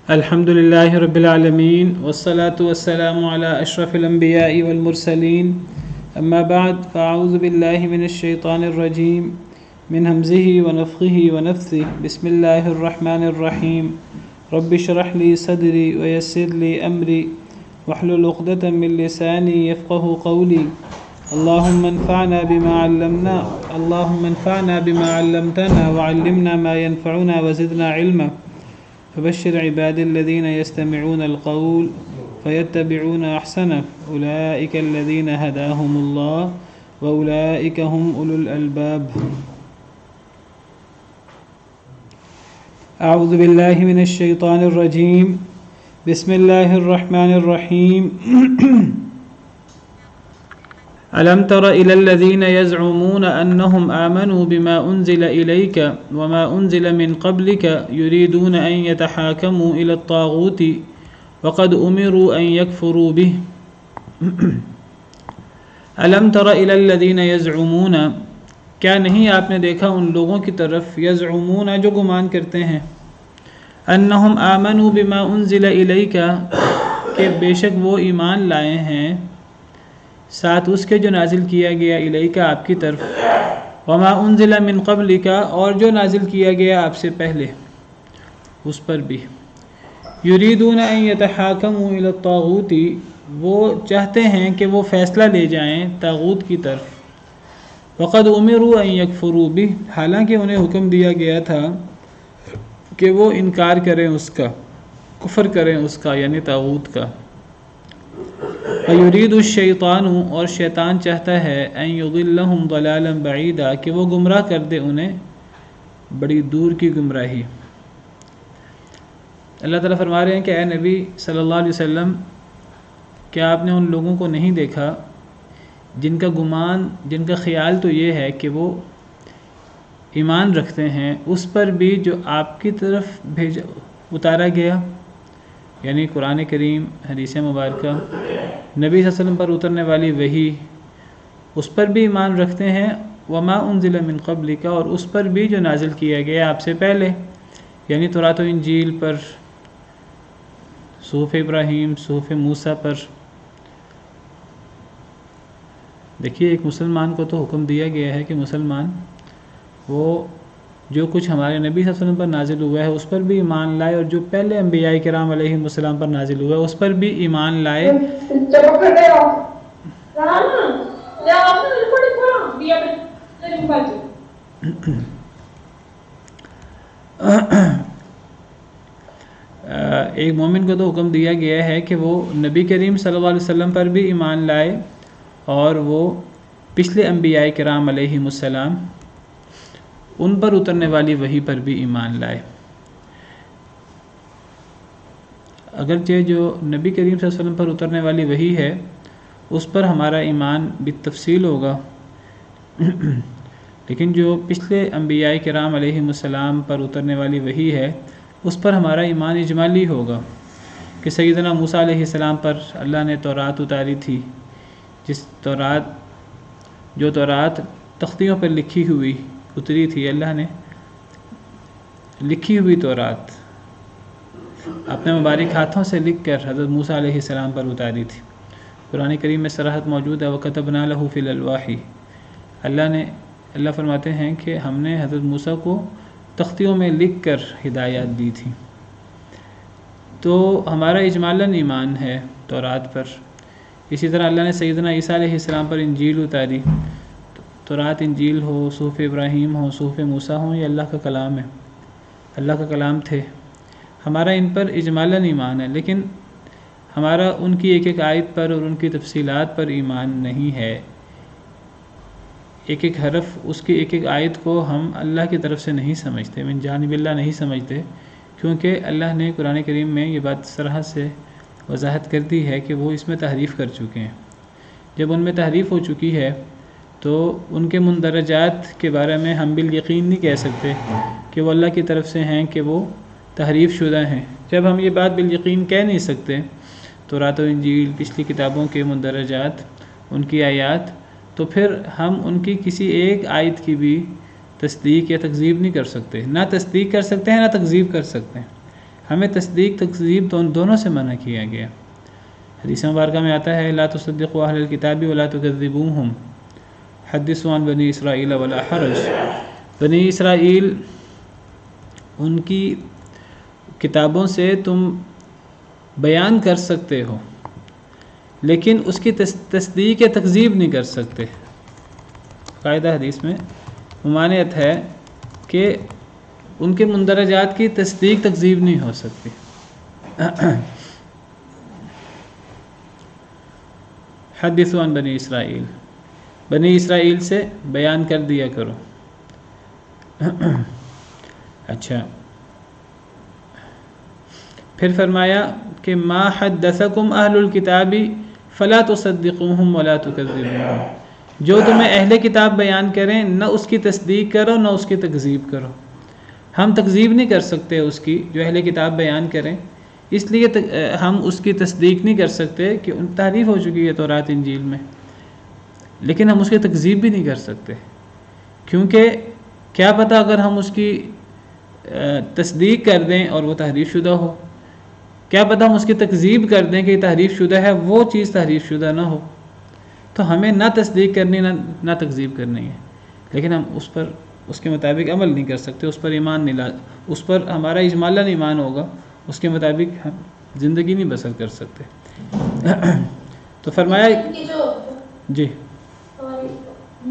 الحمد لله رب العالمين والصلاة والسلام على أشرف الأنبياء والمرسلين أما بعد فأعوذ بالله من الشيطان الرجيم من همزه ونفخه ونفثه بسم الله الرحمن الرحيم رب اشرح لي صدري ويسر لي أمري واحلل عقدة من لساني يفقه قولي اللهم انفعنا بما علمتنا وعلمنا ما ينفعنا وزدنا علما فبشر عباد الذين يستمعون القول فيتبعون أحسنه أولئك الذين هداهم الله وأولئك هم أولو الألباب. أعوذ بالله من الشيطان الرجيم بسم الله الرحمن الرحيم ألم تر إلى الذين يزعمون أنهم آمنوا بما أنزل إليك وما أنزل من قبلك يريدون أن يتحاكموا إلى الطاغوت وقد أمروا أن يكفروا به ألم تر إلى الذين يزعمون کیا نہیں آپ نے دیکھا ان لوگوں کی طرف یزعمون جو گمان کرتے ہیں انہم آمنوا بما انزل الیک کہ بے شک وہ ایمان لائے ہیں ساتھ اس کے جو نازل کیا گیا الیک آپ کی طرف وما انزل من قبلک اور جو نازل کیا گیا آپ سے پہلے اس پر بھی یریدون ان یتحاکموا الی الطاغوت وہ چاہتے ہیں کہ وہ فیصلہ لے جائیں طاغوت کی طرف وقد امروا ان یکفروا بہ حالانکہ انہیں حکم دیا گیا تھا کہ وہ انکار کریں اس کا کفر کریں اس کا یعنی طاغوت کا وَيُرِيدُ الشَّيْطَانُ اور شیطان چاہتا ہے ان يضلهم ضلالا بعیدا کہ وہ گمراہ کر دے انہیں بڑی دور کی گمراہی. اللہ تعالیٰ فرما رہے ہیں کہ اے نبی صلی اللہ علیہ وسلم کیا آپ نے ان لوگوں کو نہیں دیکھا جن کا گمان جن کا خیال تو یہ ہے کہ وہ ایمان رکھتے ہیں اس پر بھی جو آپ کی طرف اتارا گیا یعنی قرآن کریم حدیث مبارکہ نبی صلی اللہ علیہ وسلم پر اترنے والی وحی اس پر بھی ایمان رکھتے ہیں وما انزل من قبلک اور اس پر بھی جو نازل کیا گیا آپ سے پہلے یعنی تورات و انجیل پر صحف ابراہیم صحف موسیٰ پر. دیکھیے ایک مسلمان کو تو حکم دیا گیا ہے کہ مسلمان وہ جو کچھ ہمارے نبی صلی اللہ علیہ وسلم پر نازل ہوا ہے اس پر بھی ایمان لائے اور جو پہلے انبیاء کرام علیہ السلام پر نازل ہوا ہے اس پر بھی ایمان لائے. ایک مومن کو تو حکم دیا گیا ہے کہ وہ نبی کریم صلی اللہ علیہ وسلم پر بھی ایمان لائے اور وہ پچھلے انبیاء کرام علیہ السلام ان پر اترنے والی وحی پر بھی ایمان لائے. اگرچہ جو نبی کریم صلی اللہ علیہ وسلم پر اترنے والی وحی ہے اس پر ہمارا ایمان بالتفصیل ہوگا لیکن جو پچھلے انبیاء کرام علیہ السلام پر اترنے والی وحی ہے اس پر ہمارا ایمان اجمالی ہوگا کہ سیدنا موسیٰ علیہ السلام پر اللہ نے تورات اتاری تھی جو تورات تختیوں پر لکھی ہوئی اتری تھی. اللہ نے لکھی ہوئی تورات اپنے مبارک ہاتھوں سے لکھ کر حضرت موسیٰ علیہ السلام پر اتاری تھی. قرآن کریم میں صراحت موجود ہے وَكَتَبْنَا لَهُ فِي الْأَلْوَاحِ اللہ فرماتے ہیں کہ ہم نے حضرت موسیٰ کو تختیوں میں لکھ کر ہدایات دی تھی. تو ہمارا اجمالاً ایمان ہے تورات پر. اسی طرح اللہ نے سیدنا عیسیٰ علیہ السلام پر انجیل اتاری. تورات انجیل ہو صحف ابراہیم ہو صحف موسیٰ ہوں یہ اللہ کا کلام ہے اللہ کا کلام تھے. ہمارا ان پر اجمالاً ایمان ہے لیکن ہمارا ان کی ایک ایک آیت پر اور ان کی تفصیلات پر ایمان نہیں ہے. ایک ایک حرف اس کی ایک ایک آیت کو ہم اللہ کی طرف سے نہیں سمجھتے من جانب اللہ نہیں سمجھتے کیونکہ اللہ نے قرآن کریم میں یہ بات صراحت سے وضاحت کر دی ہے کہ وہ اس میں تحریف کر چکے ہیں. جب ان میں تحریف ہو چکی ہے تو ان کے مندرجات کے بارے میں ہم بالیقین نہیں کہہ سکتے کہ وہ اللہ کی طرف سے ہیں کہ وہ تحریف شدہ ہیں. جب ہم یہ بات بالیقین کہہ نہیں سکتے تورات و انجیل پچھلی کتابوں کے مندرجات ان کی آیات تو پھر ہم ان کی کسی ایک آیت کی بھی تصدیق یا تکذیب نہیں کر سکتے. نہ تصدیق کر سکتے ہیں نہ تکذیب کر سکتے ہیں. ہمیں تصدیق تکذیب دونوں سے منع کیا گیا. حدیث مبارکہ میں آتا ہے لا تصدقوا اہل الکتاب ولا تکذبوہم حدثوا عن بنی اسرائیل ولا حرج. بنی اسرائیل ان کی کتابوں سے تم بیان کر سکتے ہو لیکن اس کی تصدیق یا تکذیب نہیں کر سکتے. قاعدہ حدیث میں ممانعت ہے کہ ان کے مندرجات کی تصدیق تکذیب نہیں ہو سکتی. حدثوا عن بنی اسرائیل، بنی اسرائیل سے بیان کر دیا کرو. اچھا، پھر فرمایا کہ ما حدثکم اہل الکتاب فلا تصدقوہم ولا تکذبوہم. جو تمہیں اہل کتاب بیان کریں نہ اس کی تصدیق کرو نہ اس کی تکذیب کرو. ہم تکذیب نہیں کر سکتے اس کی، جو اہل کتاب بیان کریں، اس لیے ہم اس کی تصدیق نہیں کر سکتے کہ ان تحریف ہو چکی ہے تورات انجیل میں، لیکن ہم اس کی تکذیب بھی نہیں کر سکتے کیونکہ کیا پتہ اگر ہم اس کی تصدیق کر دیں اور وہ تحریف شدہ ہو، کیا پتہ ہم اس کی تکذیب کر دیں کہ یہ تحریف شدہ ہے، وہ چیز تحریف شدہ نہ ہو. تو ہمیں نہ تصدیق کرنی نہ تکذیب کرنی ہے، لیکن ہم اس کے مطابق عمل نہیں کر سکتے، اس پر ایمان نہیں اس پر ہمارا اجمالاً ایمان ہوگا، اس کے مطابق ہم زندگی نہیں بسر کر سکتے. تو فرمایا جی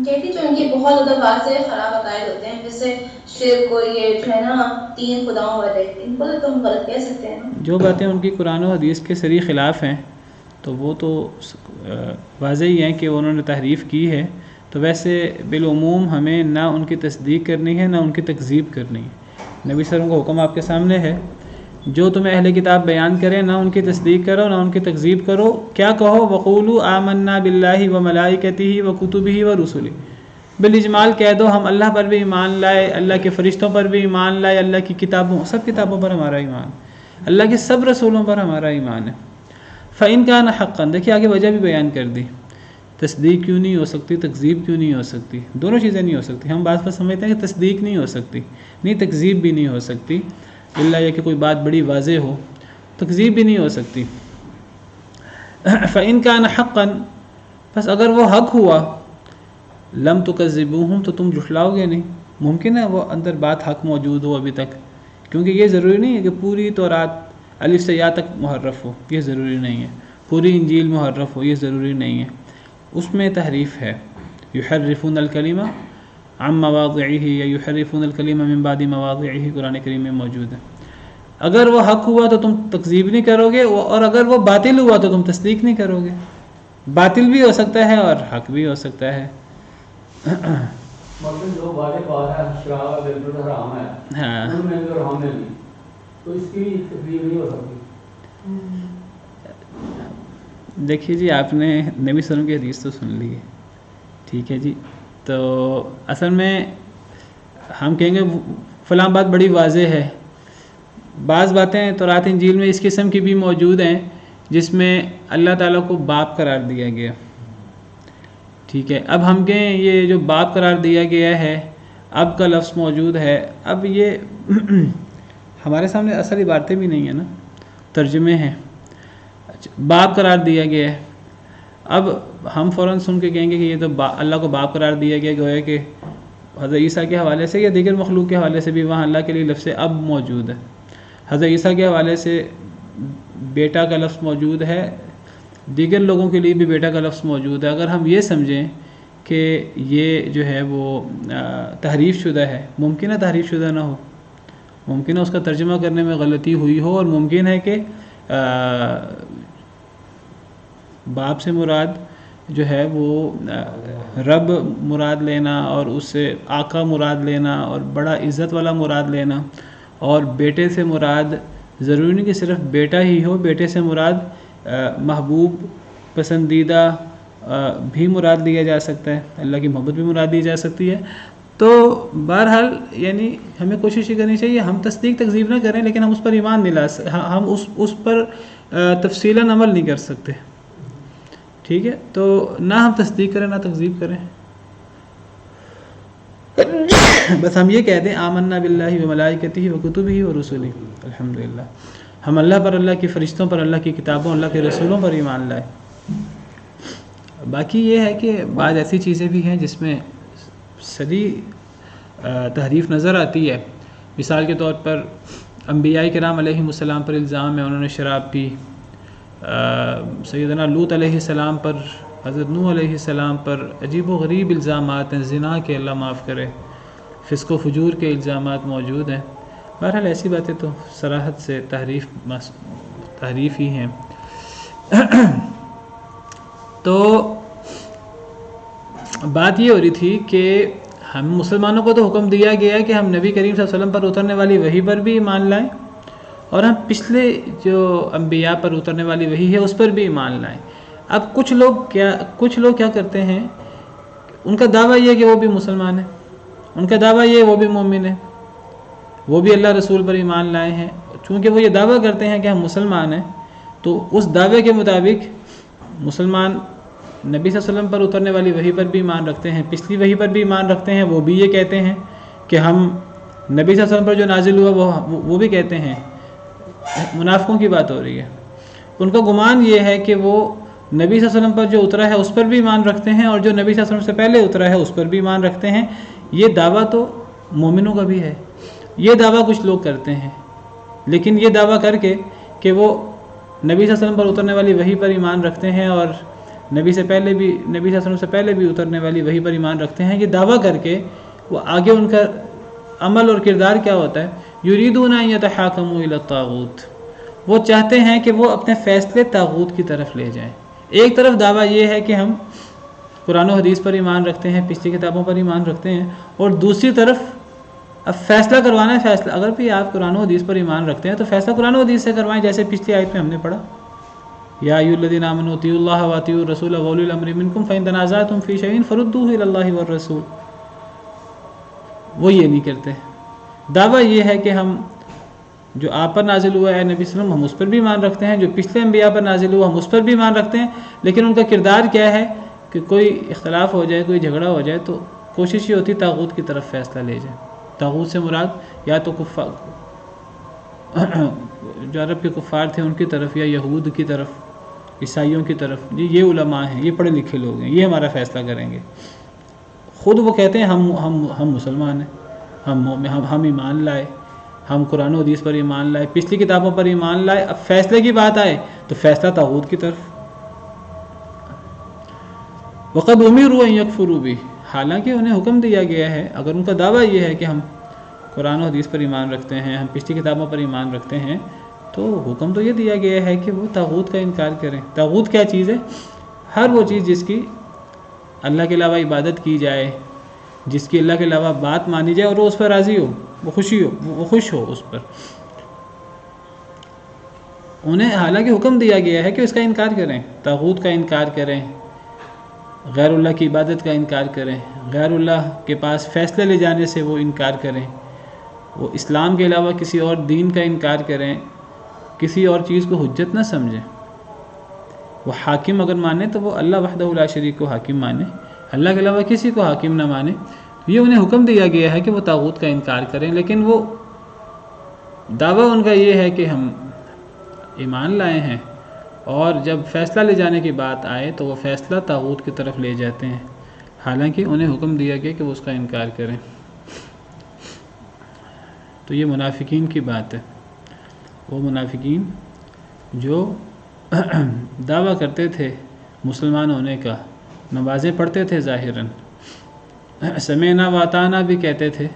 کہتی جو ان کی بہت زیادہ واضح خراب عقائد ہوتے ہیں، جیسے شرک کو، یہ جو ہے نا 3 خداؤں والے، ان کو تو ہم غلط کہہ سکتے ہیں نا. جو باتیں ان کی قرآن و حدیث کے صریح خلاف ہیں تو وہ تو واضح ہی ہیں کہ انہوں نے تحریف کی ہے. تو ویسے بالعموم ہمیں نہ ان کی تصدیق کرنی ہے نہ ان کی تکذیب کرنی ہے. نبی صلی اللہ علیہ وسلم کا حکم آپ کے سامنے ہے، جو تمہیں اہل کتاب بیان کریں نہ ان کی تصدیق کرو نہ ان کی تکذیب کرو. کیا کہو؟ وقولوا آمنا باللہ وملائکتہ وکتبہ ورسلہ. بالاجمال کہہ دو ہم اللہ پر بھی ایمان لائے، اللہ کے فرشتوں پر بھی ایمان لائے، اللہ کی کتابوں، سب کتابوں پر ہمارا ایمان، اللہ کے سب رسولوں پر ہمارا ایمان ہے. فإن كان حقا، دیکھیے آگے وجہ بھی بیان کر دی. تصدیق کیوں نہیں ہو سکتی، تکذیب کیوں نہیں ہو سکتی؟ دونوں چیزیں نہیں ہو سکتی. ہم بعض پر سمجھتے ہیں کہ تصدیق نہیں ہو سکتی، نہیں تکذیب بھی نہیں ہو سکتی، اللہ یہ کہ کوئی بات بڑی واضح ہو، تکذیب بھی نہیں ہو سکتی. فإن كان حقا، بس اگر وہ حق ہوا، لم تکذبوہم، تو تم جھٹلاؤ گے نہیں. ممکن ہے وہ اندر بات حق موجود ہو ابھی تک، کیونکہ یہ ضروری نہیں ہے کہ پوری تورات الف سے یا تک محرف ہو، یہ ضروری نہیں ہے. پوری انجیل محرف ہو، یہ ضروری نہیں ہے. اس میں تحریف ہے. یحرفون الکلمہ عن مواضعہ یا یحرفون الکلمہ من بعد مواضعہ، قرآن کریم میں موجود ہے. اگر وہ حق ہوا تو تم تکذیب نہیں کرو گے، اور اگر وہ باطل ہوا تو تم تصدیق نہیں کرو گے. باطل بھی ہو سکتا ہے اور حق بھی ہو سکتا ہے. مطلب جو واضح بات ہے شراب بالکل حرام ہے، ہاں، ان میں بھی اور ہم میں بھی، تو اس کی تکذیب نہیں ہو سکتی. دیکھیے جی، آپ نے نبی صلی اللہ علیہ وسلم کی حدیث تو سن لی ہے، ٹھیک ہے جی. تو اصل میں ہم کہیں گے فلاں بات بڑی واضح ہے. بعض باتیں تورات انجیل میں اس قسم کی بھی موجود ہیں جس میں اللہ تعالیٰ کو باپ قرار دیا گیا، ٹھیک ہے. اب ہم کہیں یہ جو باپ قرار دیا گیا ہے، اب کا لفظ موجود ہے، اب یہ ہمارے سامنے اصل عبارتیں بھی نہیں ہیں نا، ترجمے ہیں. باپ قرار دیا گیا ہے، اب ہم فوراً سن کے کہیں گے کہ یہ تو اللہ کو باپ قرار دیا گیا، گویا کہ حضرت عیسیٰ کے حوالے سے یا دیگر مخلوق کے حوالے سے بھی وہاں اللہ کے لیے لفظ اب موجود ہے. حضرت عیسیٰ کے حوالے سے بیٹا کا لفظ موجود ہے، دیگر لوگوں کے لیے بھی بیٹا کا لفظ موجود ہے. اگر ہم یہ سمجھیں کہ یہ جو ہے وہ تحریف شدہ ہے، ممکن ہے تحریف شدہ نہ ہو، ممکن ہے اس کا ترجمہ کرنے میں غلطی ہوئی ہو، اور ممکن ہے کہ باپ سے مراد جو ہے وہ رب مراد لینا، اور اس سے آقا مراد لینا، اور بڑا عزت والا مراد لینا، اور بیٹے سے مراد ضروری نہیں کہ صرف بیٹا ہی ہو، بیٹے سے مراد محبوب، پسندیدہ بھی مراد لیا جا سکتا ہے، اللہ کی محبت بھی مراد دی جا سکتی ہے. تو بہرحال یعنی ہمیں کوشش یہ کرنی چاہیے ہم تصدیق تکذیب نہ کریں، لیکن ہم اس پر ایمان نہیں لا سکتے، ہم اس پر تفصیلاً عمل نہیں کر سکتے، ٹھیک ہے. تو نہ ہم تصدیق کریں نہ تکذیب کریں. بس ہم یہ کہہ دیں آمنا باللہ و ملائکتہ و کتبہ و رسلہ، الحمدللہ، ہم اللہ پر، اللہ کے فرشتوں پر، اللہ کی کتابوں، اللہ کے رسولوں پر ایمان لائے۔ باقی یہ ہے کہ بعض ایسی چیزیں بھی ہیں جس میں صریح تحریف نظر آتی ہے۔ مثال کے طور پر انبیاء کرام علیہم السلام پر الزام ہے انہوں نے شراب پی، سیدنا لوط علیہ السلام پر، حضرت نوح علیہ السلام پر عجیب و غریب الزامات ہیں، زنا کے، اللہ معاف کرے، فسق و فجور کے الزامات موجود ہیں۔ بہرحال ایسی باتیں تو صراحت سے تحریف ہی ہیں۔ تو بات یہ ہو رہی تھی کہ ہم مسلمانوں کو تو حکم دیا گیا ہے کہ ہم نبی کریم صلی اللہ علیہ وسلم پر اترنے والی وحی پر بھی ایمان لائیں، اور ہم پچھلے جو انبیاء پر اترنے والی وحی ہے اس پر بھی ایمان لائیں۔ اب کچھ لوگ کیا کرتے ہیں، ان کا دعویٰ یہ ہے کہ وہ بھی مسلمان ہیں، ان کا دعویٰ یہ ہے وہ بھی مومن ہیں، وہ بھی اللہ رسول پر ایمان لائے ہیں۔ چونکہ وہ یہ دعویٰ کرتے ہیں کہ ہم مسلمان ہیں، تو اس دعوے کے مطابق مسلمان نبی صلی اللہ علیہ وسلم پر اترنے والی وحی پر بھی ایمان رکھتے ہیں، پچھلی وحی پر بھی ایمان رکھتے ہیں، وہ بھی یہ کہتے ہیں کہ ہم نبی صلی اللہ علیہ وسلم پر جو نازل ہوا وہ بھی کہتے ہیں۔ منافقوں کی بات ہو رہی ہے۔ ان کا گمان یہ ہے کہ وہ نبی صلی اللہ علیہ وسلم پر جو اترا ہے اس پر بھی ایمان رکھتے ہیں، اور جو نبی صلی اللہ علیہ وسلم سے پہلے اترا ہے اس پر بھی ایمان رکھتے ہیں۔ یہ دعویٰ تو مومنوں کا بھی ہے، یہ دعویٰ کچھ لوگ کرتے ہیں، لیکن یہ دعویٰ کر کے کہ وہ نبی صلی اللہ علیہ وسلم پر اترنے والی وحی پر ایمان رکھتے ہیں اور نبی صلی اللہ علیہ وسلم سے پہلے بھی اترنے والی وحی پر ایمان رکھتے ہیں، یہ دعویٰ کر کے وہ آگے ان کا عمل اور کردار کیا ہوتا ہے، یریدون ان یتحاکموا الی الطاغوت، وہ چاہتے ہیں کہ وہ اپنے فیصلے طاغوت کی طرف لے جائیں۔ ایک طرف دعویٰ یہ ہے کہ ہم قرآن و حدیث پر ایمان رکھتے ہیں، پچھلی کتابوں پر ایمان رکھتے ہیں، اور دوسری طرف اب فیصلہ کروانا ہے، فیصلہ اگر بھی آپ قرآن و حدیث پر ایمان رکھتے ہیں تو فیصلہ قرآن و حدیث سے کروائیں، جیسے پچھلی آیت میں ہم نے پڑھا، یا ایھا الذین آمنوا اطیعوا اللہ واطیعوا الرسول واولی الامر منکم فإن تنازعتم فی شیء فردوہ الی اللہ والرسول۔ وہ یہ نہیں کرتے، دعویٰ یہ ہے کہ ہم جو آپ پر نازل ہوا ہے نبی صلی اللہ علیہ وسلم ہم اس پر بھی ایمان رکھتے ہیں، جو پچھلے انبیاء پر نازل ہوا ہم اس پر بھی ایمان رکھتے ہیں، لیکن ان کا کردار کیا ہے کہ کوئی اختلاف ہو جائے، کوئی جھگڑا ہو جائے تو کوشش یہ ہوتی طاغوت کی طرف فیصلہ لے جائیں۔ طاغوت سے مراد یا تو کفار، جو عرب کے کفار تھے ان کی طرف، یا یہود کی طرف، عیسائیوں کی طرف، جی یہ علماء ہیں، یہ پڑھے لکھے لوگ ہیں، یہ ہمارا فیصلہ کریں گے۔ خود وہ کہتے ہیں ہم مسلمان ہیں، ہم ایمان لائے، ہم قرآن و حدیث پر ایمان لائے، پچھلی کتابوں پر ایمان لائے، اب فیصلے کی بات آئے تو فیصلہ طاغوت کی طرف۔ وقد امروا ان یکفروا بہ، حالانکہ انہیں حکم دیا گیا ہے، اگر ان کا دعویٰ یہ ہے کہ ہم قرآن و حدیث پر ایمان رکھتے ہیں، ہم پچھلی کتابوں پر ایمان رکھتے ہیں، تو حکم تو یہ دیا گیا ہے کہ وہ طاغوت کا انکار کریں۔ طاغوت کیا چیز ہے؟ ہر وہ چیز جس کی اللہ کے علاوہ عبادت کی جائے، جس کی اللہ کے علاوہ بات مانی جائے اور وہ اس پر راضی ہو، وہ خوش ہو اس پر۔ انہیں حالانکہ حکم دیا گیا ہے کہ اس کا انکار کریں، طاغوت کا انکار کریں، غیر اللہ کی عبادت کا انکار کریں، غیر اللہ کے پاس فیصلے لے جانے سے وہ انکار کریں، وہ اسلام کے علاوہ کسی اور دین کا انکار کریں، کسی اور چیز کو حجت نہ سمجھیں۔ وہ حاکم اگر مانے تو وہ اللہ وحدہ لا شریک کو حاکم مانے، اللہ کے علاوہ کسی کو حاکم نہ مانے۔ یہ انہیں حکم دیا گیا ہے کہ وہ طاغوت کا انکار کریں، لیکن وہ دعویٰ ان کا یہ ہے کہ ہم ایمان لائے ہیں، اور جب فیصلہ لے جانے کی بات آئے تو وہ فیصلہ طاغوت کی طرف لے جاتے ہیں، حالانکہ انہیں حکم دیا گیا کہ وہ اس کا انکار کریں۔ تو یہ منافقین کی بات ہے، وہ منافقین جو دعویٰ کرتے تھے مسلمان ہونے کا، نمازیں پڑھتے تھے ظاہراً، سمعنا واطعنا بھی کہتے تھے،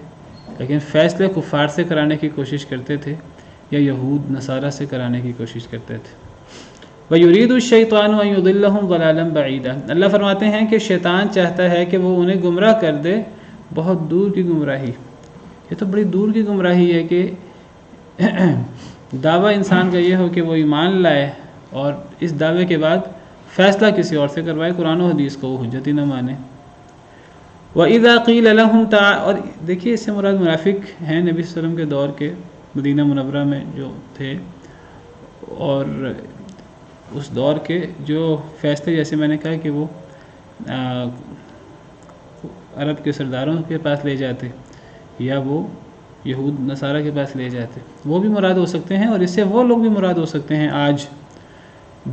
لیکن فیصلے کفار سے کرانے کی کوشش کرتے تھے یا یہود نصارہ سے کرانے کی کوشش کرتے تھے۔ وَيُرِيدُ الشَّيْطَانُ أَن يُضِلَّهُمْ ضَلَالًا بَعِيدًا، اللہ فرماتے ہیں کہ شیطان چاہتا ہے کہ وہ انہیں گمراہ کر دے بہت دور کی گمراہی۔ یہ تو بڑی دور کی گمراہی ہے کہ دعویٰ انسان کا یہ ہو کہ وہ ایمان لائے اور اس دعوے کے بعد فیصلہ کسی اور سے کروائے، قرآن و حدیث کو وہ حجت ہی نہ مانے۔ وَإِذَا قِيلَ لَهُمْ اور دیکھیے اس سے مراد منافق ہیں نبی صلی اللہ علیہ وسلم کے دور کے مدینہ منورہ میں جو تھے، اور اس دور کے جو فیصلے، جیسے میں نے کہا کہ وہ عرب کے سرداروں کے پاس لے جاتے، یا وہ یہود نصارہ کے پاس لے جاتے، وہ بھی مراد ہو سکتے ہیں، اور اس سے وہ لوگ بھی مراد ہو سکتے ہیں آج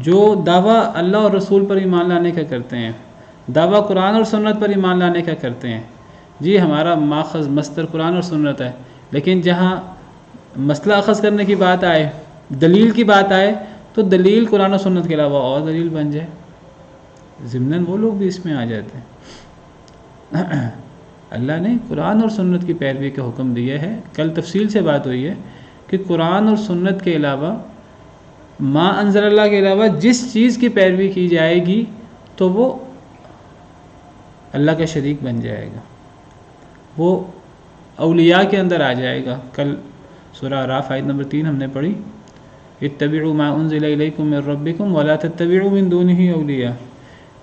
جو دعویٰ اللہ اور رسول پر ایمان لانے کا کرتے ہیں، دعویٰ قرآن اور سنت پر ایمان لانے کا کرتے ہیں۔ جی ہمارا ماخذ مصدر قرآن اور سنت ہے، لیکن جہاں مسئلہ اخذ کرنے کی بات آئے، دلیل کی بات آئے، تو دلیل قرآن و سنت کے علاوہ اور دلیل بن جائے، ضمناً وہ لوگ بھی اس میں آ جاتے ہیں۔ اللہ نے قرآن اور سنت کی پیروی کا حکم دیا ہے۔ کل تفصیل سے بات ہوئی ہے کہ قرآن اور سنت کے علاوہ، ما انزل اللہ کے علاوہ جس چیز کی پیروی کی جائے گی تو وہ اللہ کا شریک بن جائے گا، وہ اولیاء کے اندر آ جائے گا۔ کل سورہ اعراف آیت نمبر 3 ہم نے پڑھی، اتبعوا ما انزل الیکم من ربکم ولا تتبعوا من دونہ اولیاء،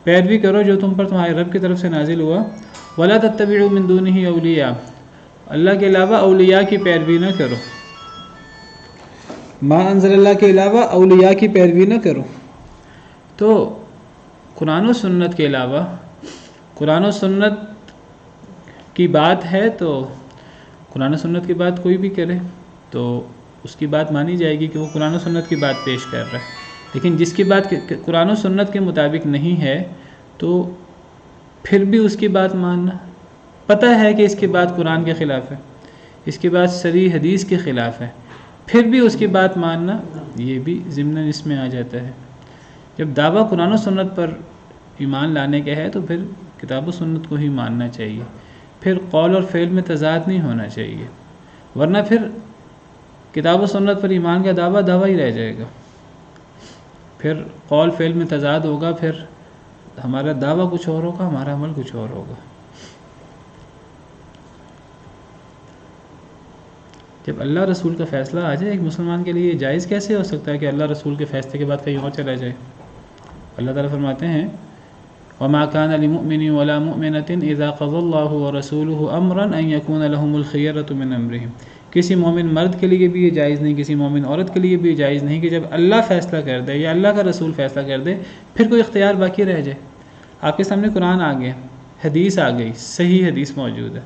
پیروی کرو جو تم پر تمہارے رب کی طرف سے نازل ہوا، ولا تتبعوا من دونہ اولیاء، اللہ کے علاوہ اولیاء کی پیروی نہ کرو، ما انزل اللہ کے علاوہ اولیاء کی پیروی نہ کرو۔ تو قرآن و سنت کے علاوہ، قرآن و سنت کی بات ہے تو قرآن و سنت کی بات کوئی بھی کرے تو اس کی بات مانی جائے گی کہ وہ قرآن و سنت کی بات پیش کر رہا ہے، لیکن جس کی بات قرآن و سنت کے مطابق نہیں ہے تو پھر بھی اس کی بات ماننا، پتہ ہے کہ اس کی بات قرآن کے خلاف ہے، اس کی بات صریح حدیث کے خلاف ہے، پھر بھی اس کی بات ماننا، یہ بھی ضمناً اس میں آ جاتا ہے۔ جب دعویٰ قرآن و سنت پر ایمان لانے کا ہے تو پھر کتاب و سنت کو ہی ماننا چاہیے، پھر قول اور فعل میں تضاد نہیں ہونا چاہیے، ورنہ پھر کتاب و سنت پر ایمان کا دعویٰ ہی رہ جائے گا، پھر قول فعل میں تضاد ہوگا، پھر ہمارا دعویٰ کچھ اور ہوگا، ہمارا عمل کچھ اور ہوگا۔ جب اللہ رسول کا فیصلہ آ جائے، ایک مسلمان کے لیے جائز کیسے ہو سکتا ہے کہ اللہ رسول کے فیصلے کے بعد کہیں اور چلا جائے؟ اللہ تعالیٰ فرماتے ہیں وَمَا كَانَ لِمُؤْمِنٍ وَلَا مُؤْمِنَةٍ إِذَا قَضَى اللَّهُ وَرَسُولُهُ أَمْرًا أَن يَكُونَ لَهُمُ الْخِيَرَةُ مِنْ أَمْرِهِمْ، کسی مومن مرد کے لیے بھی یہ جائز نہیں، کسی مومن عورت کے لیے بھی جائز نہیں کہ جب اللہ فیصلہ کر دے یا اللہ کا رسول فیصلہ کر دے پھر کوئی اختیار باقی رہ جائے۔ آپ کے سامنے قرآن آ گیا، حدیث آ گئی، صحیح حدیث موجود ہے،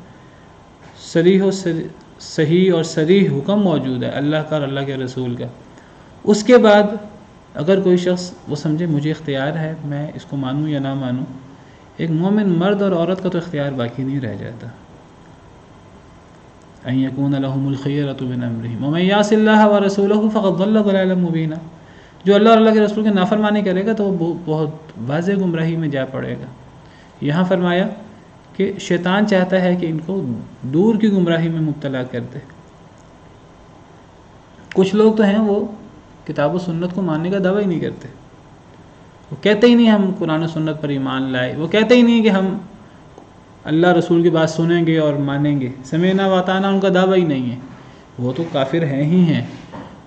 صحیح اور صریح حکم موجود ہے اللہ کا اور اللہ کے رسول کا، اس کے بعد اگر کوئی شخص وہ سمجھے مجھے اختیار ہے میں اس کو مانوں یا نہ مانوں، ایک مومن مرد اور عورت کا تو اختیار باقی نہیں رہ جاتا۔ ان یکون لهم الخیرۃ من امرهم ومن یعص اللہ ورسولہ فقد ضل ضلالا مبینا، جو اللہ اور اللہ کے رسول کی نافرمانی کرے گا تو وہ بہت واضح گمراہی میں جا پڑے گا۔ یہاں فرمایا کہ شیطان چاہتا ہے کہ ان کو دور کی گمراہی میں مبتلا کر دے۔ کچھ لوگ تو ہیں وہ کتاب و سنت کو ماننے کا دعویٰ ہی نہیں کرتے، وہ کہتے ہی نہیں ہم قرآن و سنت پر ایمان لائے، وہ کہتے ہی نہیں کہ ہم اللہ رسول کی بات سنیں گے اور مانیں گے، سمعنا واطعنا ان کا دعویٰ ہی نہیں ہے، وہ تو کافر ہیں ہی ہیں۔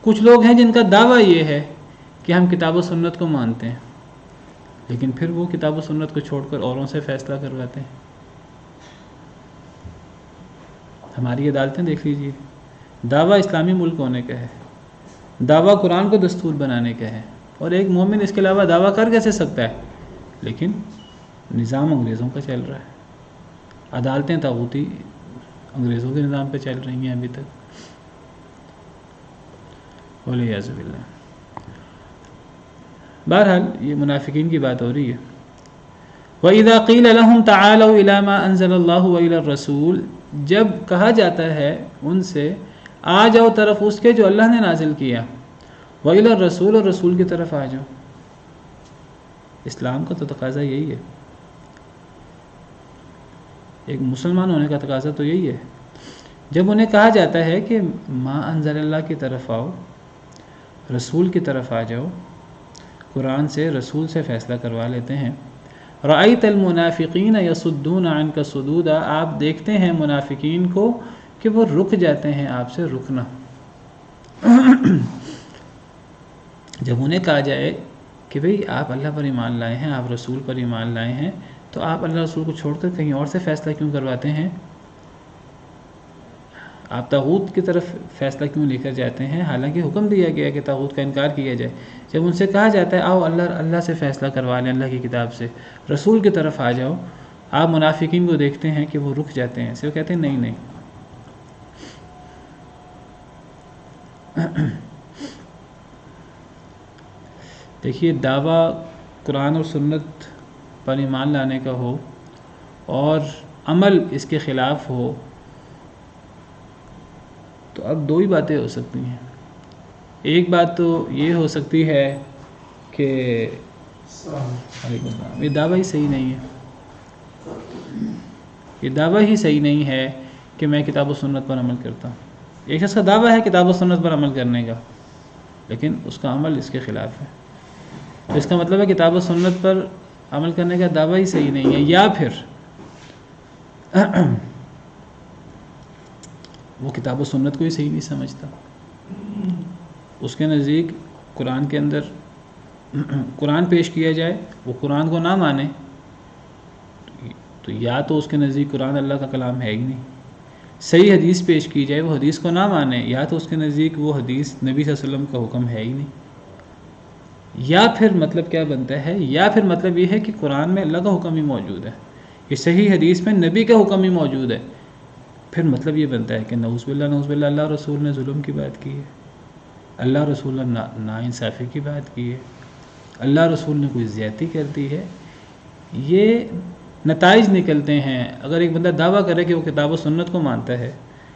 کچھ لوگ ہیں جن کا دعویٰ یہ ہے کہ ہم کتاب و سنت کو مانتے ہیں، لیکن پھر وہ کتاب و سنت کو چھوڑ کر اوروں سے فیصلہ کرواتے ہیں۔ ہماری عدالتیں دیکھ لیجیے، دعویٰ اسلامی ملک ہونے کا ہے، دعویٰ قرآن کو دستور بنانے کا ہے، اور ایک مومن اس کے علاوہ دعویٰ کر کیسے سکتا ہے؟ لیکن نظام انگریزوں کا چل رہا ہے، عدالتیں طاغوتی انگریزوں کے نظام پہ چل رہی ہیں ابھی تک، والعیاذ باللہ۔ بہرحال یہ منافقین کی بات ہو رہی ہے۔ وَإِذَا قِيلَ لَهُمْ تَعَالَوْا إِلَى مَا أَنزَلَ اللَّهُ وَإِلَى الرَّسُولِ، جب کہا جاتا ہے ان سے آ جاؤ طرف اس کے جو اللہ نے نازل کیا، وَإِلَى الرَّسُولِ، اور رسول کی طرف آ جاؤ۔ اسلام کا تو تقاضا یہی ہے، ایک مسلمان ہونے کا تقاضا تو یہی ہے۔ جب انہیں کہا جاتا ہے کہ ما انزل اللہ کی طرف آؤ، رسول کی طرف آ جاؤ، قرآن سے رسول سے فیصلہ کروا لیتے ہیں۔ رأیت المنافقین یصدون عنک صدودا، آپ دیکھتے ہیں منافقین کو کہ وہ رک جاتے ہیں آپ سے رکنا۔ جب انہیں کہا جائے کہ بھئی آپ اللہ پر ایمان لائے ہیں، آپ رسول پر ایمان لائے ہیں، تو آپ اللہ رسول کو چھوڑ کر کہیں اور سے فیصلہ کیوں کرواتے ہیں؟ آپ طاغوت کی طرف فیصلہ کیوں لے کر جاتے ہیں؟ حالانکہ حکم دیا گیا کہ طاغوت کا انکار کیا جائے۔ جب ان سے کہا جاتا ہے آؤ اللہ سے فیصلہ کروا لیں، اللہ کی کتاب سے، رسول کی طرف آ جاؤ، آپ منافقین کو دیکھتے ہیں کہ وہ رک جاتے ہیں، وہ کہتے ہیں نہیں، دیکھیے دعویٰ قرآن اور سنت پر ایمان لانے کا ہو اور عمل اس کے خلاف ہو تو اب دو ہی باتیں ہو سکتی ہیں. ایک بات تو یہ ہو سکتی ہے کہ یہ دعویٰ ہی صحیح نہیں ہے، یہ دعویٰ ہی صحیح نہیں ہے کہ میں کتاب و سنت پر عمل کرتا ہوں. ایک شخص کا دعویٰ ہے کتاب و سنت پر عمل کرنے کا، لیکن اس کا عمل اس کے خلاف ہے، تو اس کا مطلب ہے کتاب و سنت پر عمل کرنے کا دعویٰ ہی صحیح نہیں ہے. یا پھر وہ کتاب و سنت کو ہی صحیح نہیں سمجھتا، اس کے نزدیک قرآن کے اندر قرآن پیش کیا جائے وہ قرآن کو نہ مانے تو یا تو اس کے نزدیک قرآن اللہ کا کلام ہے ہی نہیں. صحیح حدیث پیش کی جائے وہ حدیث کو نہ مانے یا تو اس کے نزدیک وہ حدیث نبی صلی اللہ علیہ وسلم کا حکم ہے ہی نہیں. یا پھر مطلب کیا بنتا ہے، یا پھر مطلب یہ ہے کہ قرآن میں اللہ کا حکم ہی موجود ہے، کہ صحیح حدیث میں نبی کا حکم ہی موجود ہے. پھر مطلب یہ بنتا ہے کہ نعوذ باللہ اللہ رسول نے ظلم کی بات کی ہے، اللہ رسول نے ناانصافی کی بات کی ہے، اللہ رسول نے کوئی زیادتی کر دی ہے. یہ نتائج نکلتے ہیں. اگر ایک بندہ دعویٰ کرے کہ وہ کتاب و سنت کو مانتا ہے،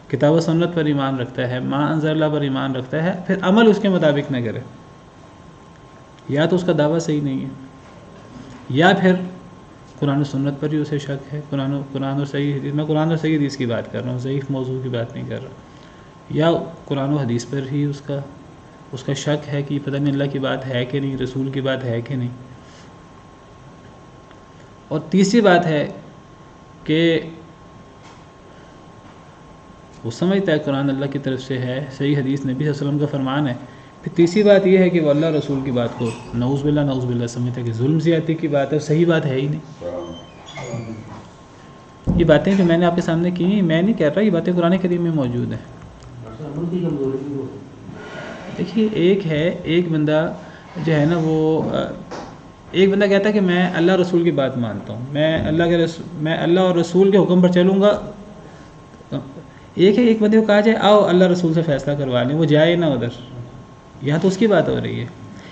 کتاب و سنت پر ایمان رکھتا ہے، ما انزل اللہ پر ایمان رکھتا ہے، پھر عمل اس کے مطابق نہ کرے، یا تو اس کا دعویٰ صحیح نہیں ہے، یا پھر قرآن و سنت پر ہی اسے شک ہے. قرآن اور صحیح حدیث، میں قرآن اور صحیح حدیث کی بات کر رہا ہوں، ضعیف موضوع کی بات نہیں کر رہا. یا قرآن و حدیث پر ہی اس کا شک ہے کہ پتہ نہیں اللہ کی بات ہے کہ نہیں، رسول کی بات ہے کہ نہیں. اور تیسری بات ہے کہ وہ سمجھتا ہے قرآن اللہ کی طرف سے ہے، صحیح حدیث نبی صلی اللہ علیہ وسلم کا فرمان ہے. پھر تیسری بات یہ ہے کہ وہ اللہ رسول کی بات کو نعوذ باللہ سمجھتا ہے کہ ظلم زیادتی کی بات ہے، صحیح بات ہے ہی نہیں. یہ باتیں جو میں نے آپ کے سامنے کی ہیں، میں نہیں کہہ رہا، یہ باتیں قرآن کریم میں موجود ہیں. دیکھیے ایک بندہ جو ہے نا وہ ایک بندہ کہتا ہے کہ میں اللہ رسول کی بات مانتا ہوں، میں اللہ اور رسول کے حکم پر چلوں گا. ایک بندے کو کہا جائے آؤ اللہ رسول سے فیصلہ کروا لیں، وہ جائے نہ ادھر، یہاں تو اس کی بات ہو رہی ہے.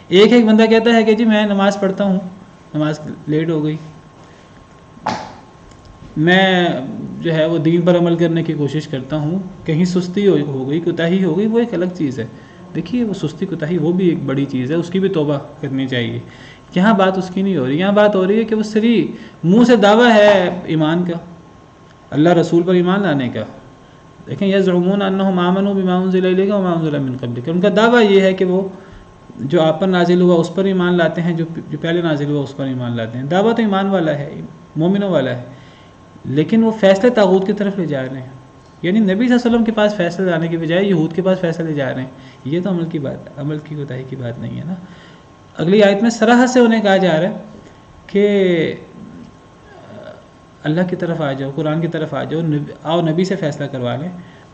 ایک بندہ کہتا ہے کہ جی میں نماز پڑھتا ہوں، نماز لیٹ ہو گئی، میں جو ہے وہ دین پر عمل کرنے کی کوشش کرتا ہوں، کہیں سستی ہو گئی، کوتاہی ہو گئی، وہ ایک الگ چیز ہے. دیکھیے وہ سستی کوتاہی وہ بھی ایک بڑی چیز ہے، اس کی بھی توبہ کرنی چاہیے. یہاں بات اس کی نہیں ہو رہی، یہاں بات ہو رہی ہے کہ وہ صرف منہ سے دعویٰ ہے ایمان کا، اللہ رسول پر ایمان لانے کا. دیکھیں یزعمون انہم آمنوا بما انزل الیک وما انزل من قبلک، ان کا دعویٰ یہ ہے کہ وہ جو آپ پر نازل ہوا اس پر ایمان لاتے ہیں، جو پہلے نازل ہوا اس پر ایمان لاتے ہیں. دعویٰ تو ایمان والا ہے، مومنوں والا ہے، لیکن وہ فیصلے طاغوت کی طرف لے جا رہے ہیں. یعنی نبی صلی اللہ علیہ وسلم کے پاس فیصلے لانے کی بجائے یہود کے پاس فیصلے لے جا رہے ہیں. یہ تو عمل کی کوتاہی کی بات نہیں ہے نا. اگلی آیت میں صراحت سے انہیں کہا جا رہا ہے کہ اللہ کی طرف آ جاؤ، قرآن کی طرف آ جاؤ، آؤ نبی سے فیصلہ کروا لیں.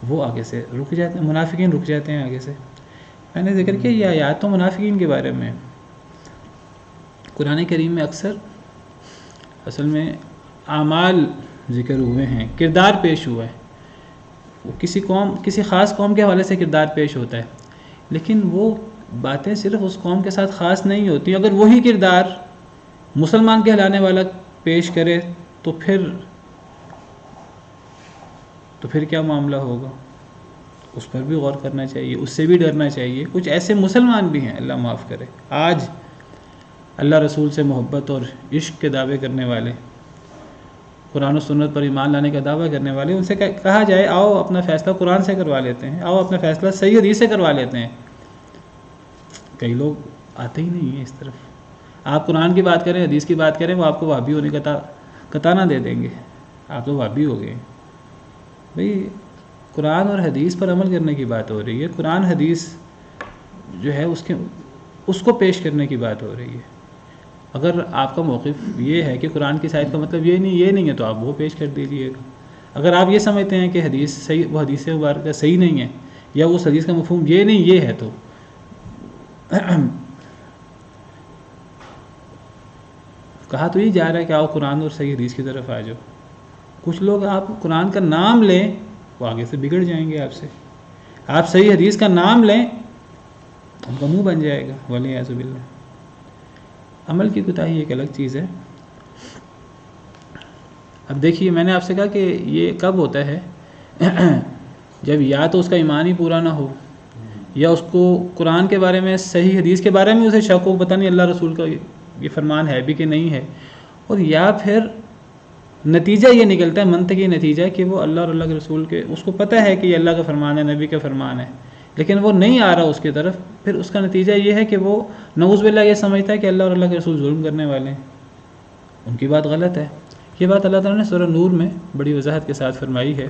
وہ آگے سے رک جاتے ہیں، منافقین رک جاتے ہیں آگے سے. میں نے ذکر کیا یہ آیات تو منافقین کے بارے میں. قرآن کریم میں اکثر اصل میں اعمال ذکر ہوئے ہیں، کردار پیش ہوا ہے. کسی خاص قوم کے حوالے سے کردار پیش ہوتا ہے، لیکن وہ باتیں صرف اس قوم کے ساتھ خاص نہیں ہوتی. اگر وہی کردار مسلمان کہلانے والا پیش کرے تو پھر کیا معاملہ ہوگا، اس پر بھی غور کرنا چاہیے، اس سے بھی ڈرنا چاہیے. کچھ ایسے مسلمان بھی ہیں، اللہ معاف کرے، آج اللہ رسول سے محبت اور عشق کے دعوے کرنے والے، قرآن و سنت پر ایمان لانے کا دعویٰ کرنے والے، ان سے کہا جائے آؤ اپنا فیصلہ قرآن سے کروا لیتے ہیں، آؤ اپنا فیصلہ صحیح حدیث سے کروا لیتے ہیں. کئی لوگ آتے ہی نہیں ہیں اس طرف. آپ قرآن کی بات کریں، حدیث کی بات کریں، وہ آپ کو وہابی ہونے کا کتانا دے دیں گے، آپ تو وہابی ہو گئے. بھئی قرآن اور حدیث پر عمل کرنے کی بات ہو رہی ہے، قرآن حدیث جو ہے اس کو پیش کرنے کی بات ہو رہی ہے. اگر آپ کا موقف یہ ہے کہ قرآن کی آیت کا مطلب یہ نہیں ہے تو آپ وہ پیش کر دیجیے گا. اگر آپ یہ سمجھتے ہیں کہ حدیث صحیح، وہ حدیث مبارکہ صحیح نہیں ہے، یا وہ حدیث کا مفہوم یہ نہیں یہ ہے، تو کہا تو یہ جا رہا ہے کہ آؤ قرآن اور صحیح حدیث کی طرف آ جاؤ. کچھ لوگ آپ قرآن کا نام لیں وہ آگے سے بگڑ جائیں گے آپ سے. آپ صحیح حدیث کا نام لیں ان کا منہ بن جائے گا، والعیاذ باللہ۔ عمل کی کوتاہی ایک الگ چیز ہے۔ اب دیکھیے میں نے آپ سے کہا کہ یہ کب ہوتا ہے جب یا تو اس کا ایمان ہی پورا نہ ہو، یا اس کو قرآن کے بارے میں صحیح حدیث کے بارے میں اسے شک ہو، پتہ نہیں اللہ رسول کا یہ فرمان ہے بھی کہ نہیں ہے، اور یا پھر نتیجہ یہ نکلتا ہے، منطقی نتیجہ کہ وہ اللہ اور اللہ کے رسول کے، اس کو پتہ ہے کہ یہ اللہ کا فرمان ہے، نبی کا فرمان ہے، لیکن وہ نہیں آ رہا اس کی طرف، پھر اس کا نتیجہ یہ ہے کہ وہ نعوذ باللہ یہ سمجھتا ہے کہ اللہ اور اللہ کے رسول ظلم کرنے والے ہیں، ان کی بات غلط ہے۔ یہ بات اللہ تعالیٰ نے سورہ نور میں بڑی وضاحت کے ساتھ فرمائی ہے۔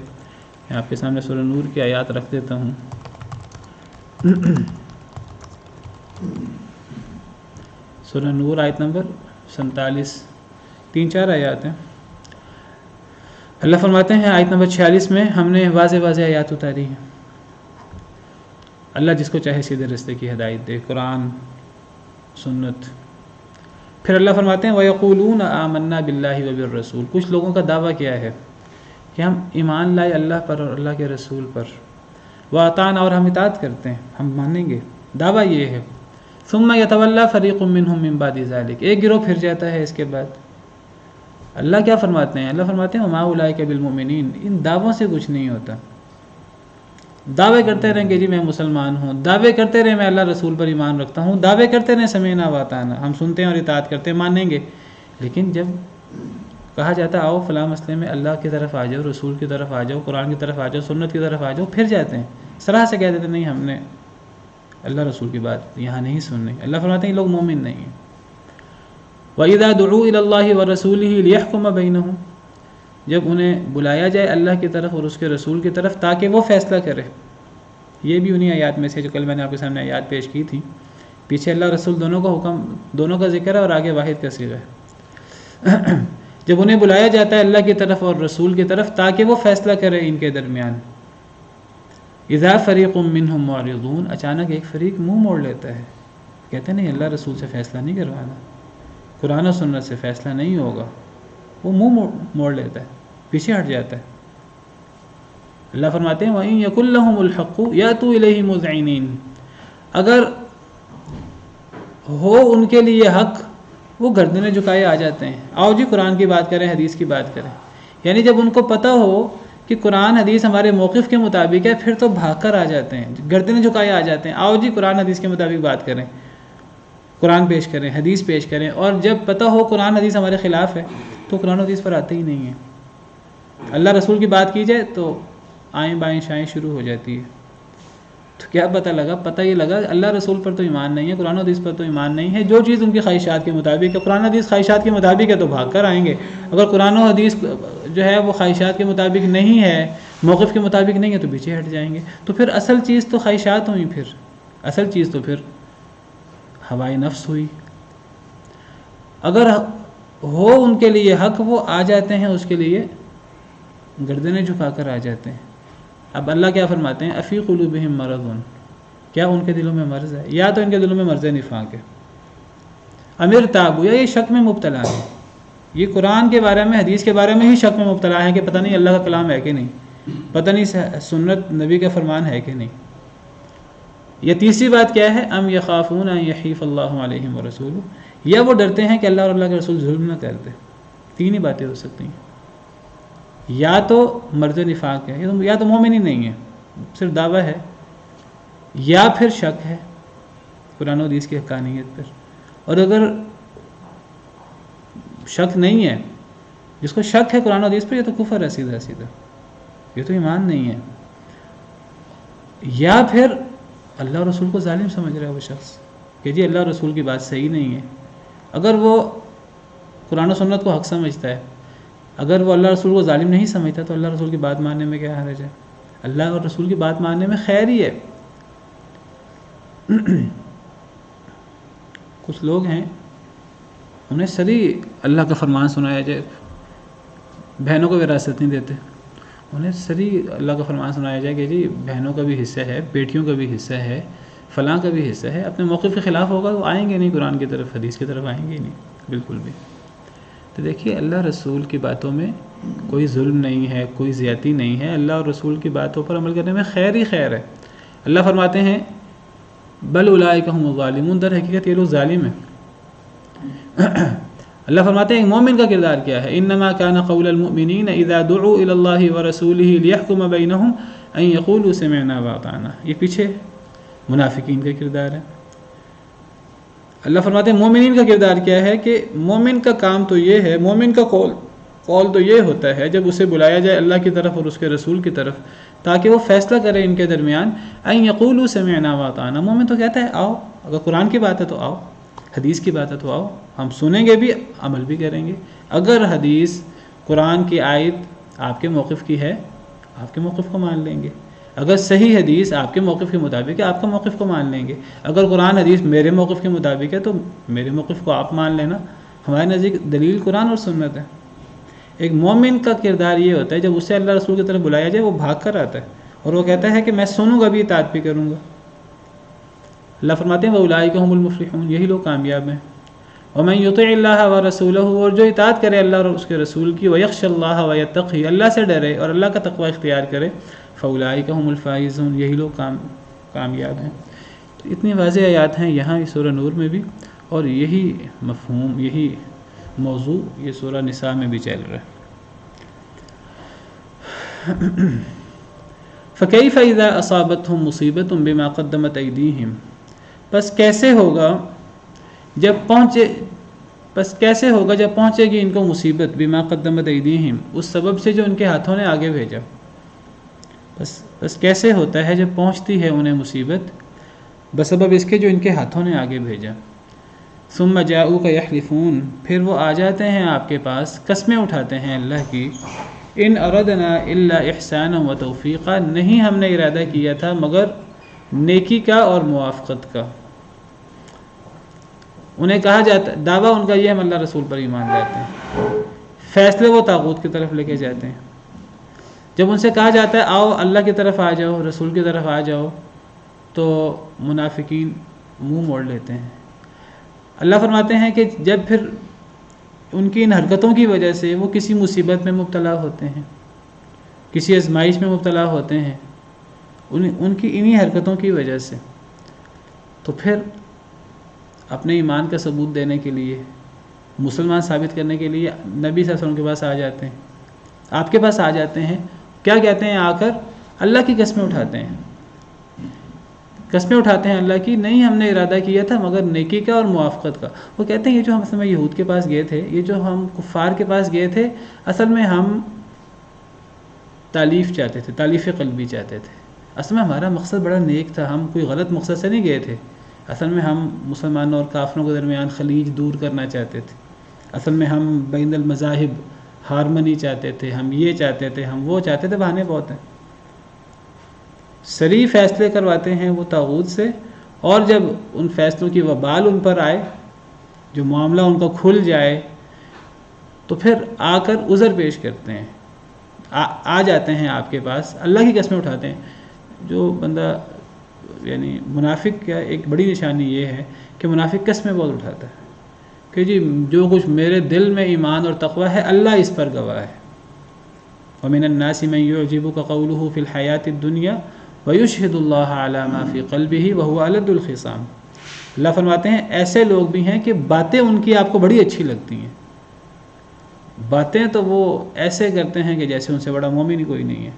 میں آپ کے سامنے سورہ نور کی آیات رکھ دیتا ہوں۔ سورہ نور آیت نمبر 47، 3-4 آیات ہیں۔ اللہ فرماتے ہیں آیت نمبر 46 میں ہم نے واضح واضح آیات اتاری ہیں۔ اللہ جس کو چاہے سیدھے رستے کی ہدایت دے، قرآن سنت۔ پھر اللہ فرماتے ہیں وَيَقُولُونَ آمَنَّا بِاللَّهِ وَبِالرَّسُولِ، کچھ لوگوں کا دعویٰ کیا ہے کہ ہم ایمان لائے اللہ پر اور اللہ کے رسول پر، وَأَطَعْنَا، اور ہم اطاعت کرتے ہیں، ہم مانیں گے، دعویٰ یہ ہے۔ ثُمَّ يَتَوَلَّىٰ فَرِيقٌ مِّنْهُم مِّن بَعْدِ ذَلِكَ، ایک گروہ پھر جاتا ہے اس کے بعد۔ اللہ کیا فرماتے ہیں؟ اللہ فرماتے ہیں وَمَا أُولَٰئِكَ بِالْمُؤْمِنِينَ، ان دعووں سے کچھ نہیں ہوتا۔ دعوے کرتے رہیں کہ جی میں مسلمان ہوں، دعوے کرتے رہیں میں اللہ رسول پر ایمان رکھتا ہوں، دعوے کرتے رہیں سمعنا وأطعنا، ہم سنتے ہیں اور اطاعت کرتے ہیں، مانیں گے، لیکن جب کہا جاتا ہے آؤ فلاں مسئلے میں اللہ کی طرف آ جاؤ، رسول کی طرف آ جاؤ، قرآن کی طرف آ جاؤ، سنت کی طرف آ جاؤ، پھر جاتے ہیں، صراحہ سے کہہ دیتے ہیں نہیں ہم نے اللہ رسول کی بات یہاں نہیں سننی۔ اللہ فرماتے ہیں یہ لوگ مومن نہیں ہیں۔ وَإِذَا دُعُوا إِلَى اللَّهِ وَرَسُولِهِ لِيَحْكُمَ بَيْنَهُمْ، جب انہیں بلایا جائے اللہ کی طرف اور اس کے رسول کی طرف تاکہ وہ فیصلہ کرے۔ یہ بھی انہی آیات میں سے جو کل میں نے آپ کے سامنے آیات پیش کی تھی، پیچھے اللہ رسول دونوں کا حکم، دونوں کا ذکر ہے اور آگے واحد کا صیغہ ہے۔ جب انہیں بلایا جاتا ہے اللہ کی طرف اور رسول کی طرف تاکہ وہ فیصلہ کرے ان کے درمیان، اذا فریق منہم معرضون، اچانک ایک فریق منہ موڑ لیتا ہے، کہتے ہیں نہیں اللہ رسول سے فیصلہ نہیں کروانا، قرآن و سنت سے فیصلہ نہیں ہوگا، وہ منہ موڑ لیتا ہے، پیچھے ہٹ جاتا ہے۔ اللہ فرماتے ہیں وَإِن يَكُن لَّهُمُ الْحَقُّ يَأْتُوا إِلَيْهِ مُذْعِنِينَ، اگر ہو ان کے لیے حق وہ گردنیں جھکائے آ جاتے ہیں، آؤ جی قرآن کی بات کریں، حدیث کی بات کریں۔ یعنی جب ان کو پتہ ہو کہ قرآن حدیث ہمارے موقف کے مطابق ہے پھر تو بھاگ کر آ جاتے ہیں، گردنیں جھکائے آ جاتے ہیں، آؤ جی قرآن حدیث کے مطابق بات کریں، قرآن پیش کریں، حدیث پیش کریں۔ اور جب پتہ ہو قرآن حدیث ہمارے خلاف ہے تو قرآن حدیث پر آتے ہی نہیں ہیں۔ اللہ رسول کی بات کی جائے تو آئیں بائیں شائیں شروع ہو جاتی ہے۔ تو کیا پتہ لگا؟ پتہ یہ لگا اللہ رسول پر تو ایمان نہیں ہے، قرآن حدیث پر تو ایمان نہیں ہے، جو چیز ان کی خواہشات کے مطابق ہے، قرآن حدیث خواہشات کے مطابق ہے تو بھاگ کر آئیں گے، اگر قرآن و حدیث جو ہے وہ خواہشات کے مطابق نہیں ہے، موقف کے مطابق نہیں ہے تو پیچھے ہٹ جائیں گے۔ تو پھر اصل چیز تو خواہشات ہوئی، پھر اصل چیز تو پھر ہوائے نفس ہوئی۔ اگر ہو ان کے لیے حق وہ آ جاتے ہیں، اس کے لیے گردنیں جھکا کر آ جاتے ہیں۔ اب اللہ کیا فرماتے ہیں افی قلوبہم مرض، کیا ان کے دلوں میں مرض ہے؟ یا تو ان کے دلوں میں مرض نفاق ہے، امر تابو، یا یہ شک میں مبتلا ہے، یہ قرآن کے بارے میں حدیث کے بارے میں ہی شک میں مبتلا ہے کہ پتہ نہیں اللہ کا کلام ہے کہ نہیں، پتہ نہیں سنت نبی کا فرمان ہے کہ نہیں۔ یہ تیسری بات کیا ہے ام یخافون ان یحیف اللہ علیہم ورسولہ، یا وہ ڈرتے ہیں کہ اللہ اور اللہ کے رسول ظلم نہ کر دے۔ تین ہی باتیں ہو سکتی ہیں، یا تو مرض نفاق ہے، یا تو مومن ہی نہیں ہے صرف دعویٰ ہے، یا پھر شک ہے قرآن و حدیث کی حقانیت پر۔ اور اگر شک نہیں ہے، جس کو شک ہے قرآن و حدیث پر، یہ تو کفر ہے سیدھا سیدھا، یہ تو ایمان نہیں ہے۔ یا پھر اللہ اور رسول کو ظالم سمجھ رہا ہے وہ شخص کہ جی اللہ اور رسول کی بات صحیح نہیں ہے۔ اگر وہ قرآن و سنت کو حق سمجھتا ہے، اگر وہ اللہ رسول کو ظالم نہیں سمجھتا تو اللہ رسول کی بات ماننے میں کیا حرج ہے؟ اللہ اور رسول کی بات ماننے میں خیر ہی ہے۔ کچھ لوگ ہیں انہیں سری اللہ کا فرمان سنایا جائے، بہنوں کو وراثت نہیں دیتے، انہیں سری اللہ کا فرمان سنایا جائے کہ جی بہنوں کا بھی حصہ ہے، بیٹیوں کا بھی حصہ ہے، فلاں کا بھی حصہ ہے، اپنے موقف کے خلاف ہوگا وہ آئیں گے نہیں، قرآن کی طرف حدیث کی طرف آئیں گے ہی نہیں بالکل بھی۔ تو دیکھیے اللہ رسول کی باتوں میں کوئی ظلم نہیں ہے، کوئی زیادتی نہیں ہے، اللہ اور رسول کی باتوں پر عمل کرنے میں خیر ہی خیر ہے۔ اللہ فرماتے ہیں بل اولئک هم الظالمون، در حقیقت یہ لوگ ظالم ہیں۔ اللہ فرماتے ہیں مومن کا کردار کیا ہے، انما کان قول المؤمنین اذا دعوا الی اللہ ورسولہ لیحکم بینہم ان یقولوا سمعنا واطعنا، یہ پیچھے منافقین کا کردار ہے۔ اللہ فرماتے ہیں مومنین کا کردار کیا ہے کہ مومن کا کام تو یہ ہے، مومن کا قول تو یہ ہوتا ہے جب اسے بلایا جائے اللہ کی طرف اور اس کے رسول کی طرف تاکہ وہ فیصلہ کرے ان کے درمیان، ان یقولوا سمعنا واطعنا، مومن تو کہتا ہے آؤ، اگر قرآن کی بات ہے تو آؤ، حدیث کی بات ہے تو آؤ، ہم سنیں گے بھی عمل بھی کریں گے۔ اگر حدیث قرآن کی آیت آپ کے موقف کی ہے آپ کے موقف کو مان لیں گے، اگر صحیح حدیث آپ کے موقف کے مطابق ہے آپ کا موقف کو مان لیں گے، اگر قرآن حدیث میرے موقف کے مطابق ہے تو میرے موقف کو آپ مان لینا۔ ہمارے نزدیک دلیل قرآن اور سنت ہے۔ ایک مومن کا کردار یہ ہوتا ہے جب اسے اللہ رسول کی طرف بلایا جائے وہ بھاگ کر آتا ہے اور وہ کہتا ہے کہ میں سنوں گا بھی اطاعت بھی کروں گا۔ اللہ فرماتے ہیں وَأُولَٰئِكَ هُمُ الْمُفْلِحُونَ، یہی لوگ کامیاب ہیں۔ وَمَن يُطِعِ اللَّهَ وَرَسُولَهُ، اور جو اطاعت کرے اللہ اور اس کے رسول کی، وَيَخْشَ اللَّهَ وَيَتَّقِهِ، اللہ سے ڈرے اور اللہ کا تقوی اختیار کرے، فَأُولَٰئِكَ هُمُ الْفَائِزُونَ، یہی لوگ کامیاب ہیں۔ اتنی واضح آیات ہیں یہاں اس سورہ نور میں بھی، اور یہی مفہوم یہی موضوع یہ سورہ نساء میں بھی چل رہا ہے۔ فَكَيْفَ إِذَا أَصَابَتْهُم مُّصِيبَةٌ بِمَا قَدَّمَتْ أَيْدِيهِمْ، پس کیسے ہوگا جب پہنچے گی ان کو مصیبت، بما قدمت ایدیہم، اس سبب سے جو ان کے ہاتھوں نے آگے بھیجا۔ بس کیسے ہوتا ہے جب پہنچتی ہے انہیں مصیبت بسبب اس کے جو ان کے ہاتھوں نے آگے بھیجا۔ ثم جاؤک یحلفون، پھر وہ آ جاتے ہیں آپ کے پاس قسمیں اٹھاتے ہیں اللہ کی، ان اردنا الا احسانا و توفیقا، نہیں ہم نے ارادہ کیا تھا مگر نیکی کا اور موافقت کا۔ انہیں کہا جاتا ہے، دعویٰ ان کا یہ ہم اللہ رسول پر ایمان لاتے ہیں، فیصلے وہ طاغوت کی طرف لے کے جاتے ہیں۔ جب ان سے کہا جاتا ہے آؤ اللہ کی طرف آ جاؤ، رسول کی طرف آ جاؤ، تو منافقین منہ موڑ لیتے ہیں۔ اللہ فرماتے ہیں کہ جب پھر ان کی ان حرکتوں کی وجہ سے وہ کسی مصیبت میں مبتلا ہوتے ہیں، کسی آزمائش میں مبتلا ہوتے ہیں، ان کی انہی حرکتوں کی وجہ سے، تو پھر اپنے ایمان کا ثبوت دینے کے لیے، مسلمان ثابت کرنے کے لیے نبی صلی اللہ علیہ وسلم کے پاس آ جاتے ہیں، آپ کے پاس آ جاتے ہیں۔ کیا کہتے ہیں آ کر؟ اللہ کی قسمیں اٹھاتے ہیں، قسمیں اٹھاتے ہیں اللہ کی، نہیں ہم نے ارادہ کیا تھا مگر نیکی کا اور موافقت کا۔ وہ کہتے ہیں یہ جو ہم اصل میں یہود کے پاس گئے تھے، یہ جو ہم کفار کے پاس گئے تھے، اصل میں ہم تالیف چاہتے تھے، تالیف قلبی چاہتے تھے، اصل میں ہمارا مقصد بڑا نیک تھا، ہم کوئی غلط مقصد سے نہیں گئے تھے، اصل میں ہم مسلمانوں اور کافروں کے درمیان خلیج دور کرنا چاہتے تھے، اصل میں ہم بین المذاہب ہارمنی چاہتے تھے، ہم یہ چاہتے تھے، ہم وہ چاہتے تھے، بہانے بہت ہیں۔ صریح فیصلے کرواتے ہیں وہ طاغوت سے، اور جب ان فیصلوں کی وبال ان پر آئے، جو معاملہ ان کا کھل جائے، تو پھر آ کر عذر پیش کرتے ہیں، آ جاتے ہیں آپ کے پاس، اللہ کی قسمیں اٹھاتے ہیں۔ جو بندہ یعنی منافق کا ایک بڑی نشانی یہ ہے کہ منافق قسمیں بہت اٹھاتا ہے کہ جی جو کچھ میرے دل میں ایمان اور تقوی ہے اللہ اس پر گواہ ہے۔ وَمِنَ النَّاسِ مَن يُعْجِبُكَ قَوْلُهُ فِي الْحَيَاةِ الدُّنْيَا وَيُشْهِدُ اللَّهَ عَلَى مَا فِي قَلْبِهِ وَهُوَ أَلَدُّ الْخِصَامِ، اللہ فرماتے ہیں ایسے لوگ بھی ہیں کہ باتیں ان کی آپ کو بڑی اچھی لگتی ہیں، باتیں تو وہ ایسے کرتے ہیں کہ جیسے ان سے بڑا مومن ہی کوئی نہیں ہے۔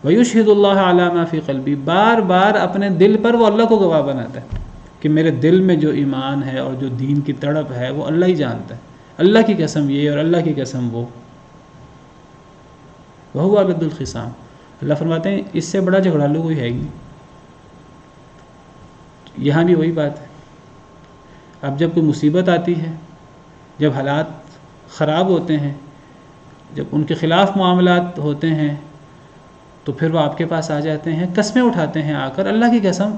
وَيُشْهِدُ اللَّهَ عَلَى مَا فِي قَلْبِهِ، بار بار اپنے دل پر وہ اللہ کو گواہ بناتا ہے کہ میرے دل میں جو ایمان ہے اور جو دین کی تڑپ ہے وہ اللہ ہی جانتا ہے، اللہ کی قسم یہ اور اللہ کی قسم وہ، وَهُوَ أَلَدُّ الْخِصَامِ، اللہ فرماتے ہیں اس سے بڑا جھگڑالو کوئی ہے ہی نہیں۔ یہاں بھی وہی بات ہے، اب جب کوئی مصیبت آتی ہے، جب حالات خراب ہوتے ہیں، جب ان کے خلاف معاملات ہوتے ہیں، تو پھر وہ آپ کے پاس آ جاتے ہیں، قسمیں اٹھاتے ہیں آ کر، اللہ کی قسم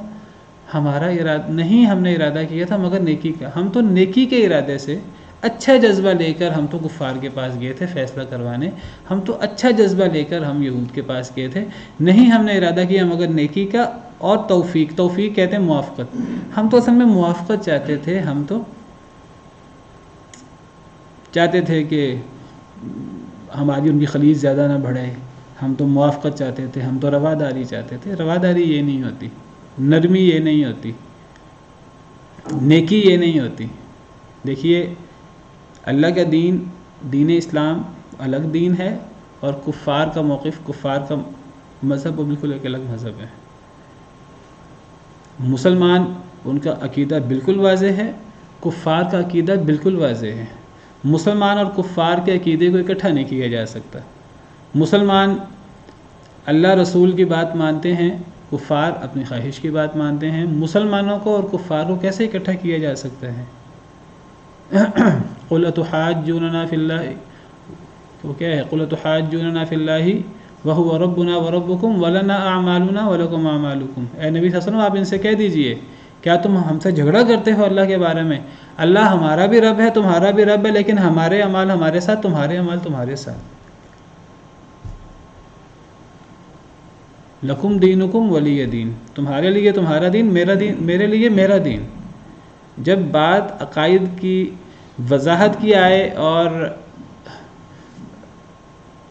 ہمارا ارادہ نہیں، ہم نے ارادہ کیا تھا مگر نیکی کا، ہم تو نیکی کے ارادے سے اچھا جذبہ لے کر ہم تو کفار کے پاس گئے تھے فیصلہ کروانے، ہم تو اچھا جذبہ لے کر ہم یہود کے پاس گئے تھے، نہیں ہم نے ارادہ کیا مگر نیکی کا اور توفیق کہتے ہیں موافقت، ہم تو اصل میں موافقت چاہتے تھے، ہم تو چاہتے تھے کہ ہماری ان کی خلیج زیادہ نہ بڑھے، ہم تو موافقت چاہتے تھے، ہم تو رواداری چاہتے تھے. رواداری یہ نہیں ہوتی، نرمی یہ نہیں ہوتی، نیکی یہ نہیں ہوتی. دیکھیے اللہ کا دین، دین اسلام الگ دین ہے، اور کفار کا موقف، کفار کا مذہب وہ بالکل ایک الگ مذہب ہے. مسلمان ان کا عقیدہ بالکل واضح ہے، کفار کا عقیدہ بالکل واضح ہے. مسلمان اور کفار کے عقیدے کو اکٹھا نہیں کیا جا سکتا. مسلمان اللہ رسول کی بات مانتے ہیں، کفار اپنی خواہش کی بات مانتے ہیں. مسلمانوں کو اور کفار کو کیسے اکٹھا کیا جا سکتا ہے؟ قُلْ أَتُحَاجُّونَنَا فِي اللَّهِ، وہ کیا ہے؟ قُلْ أَتُحَاجُّونَنَا فِي اللَّهِ وَهُوَ رَبُّنَا وَرَبُّكُمْ وَلَنَا أَعْمَالُنَا وَلَكُمْ أَعْمَالُكُمْ. اے نبی صلی اللہ علیہ وسلم آپ ان سے کہہ دیجئے، کیا تم ہم سے جھگڑا کرتے ہو اللہ کے بارے میں؟ اللہ ہمارا بھی رب ہے، تمہارا بھی رب ہے، لیکن ہمارے اعمال ہمارے ساتھ، تمہارے اعمال تمہارے ساتھ. لکم دینکم ولی دین، تمہارے لیے تمہارا دین، میرا دین میرے لیے میرا دین. جب بات عقائد کی وضاحت کی آئے اور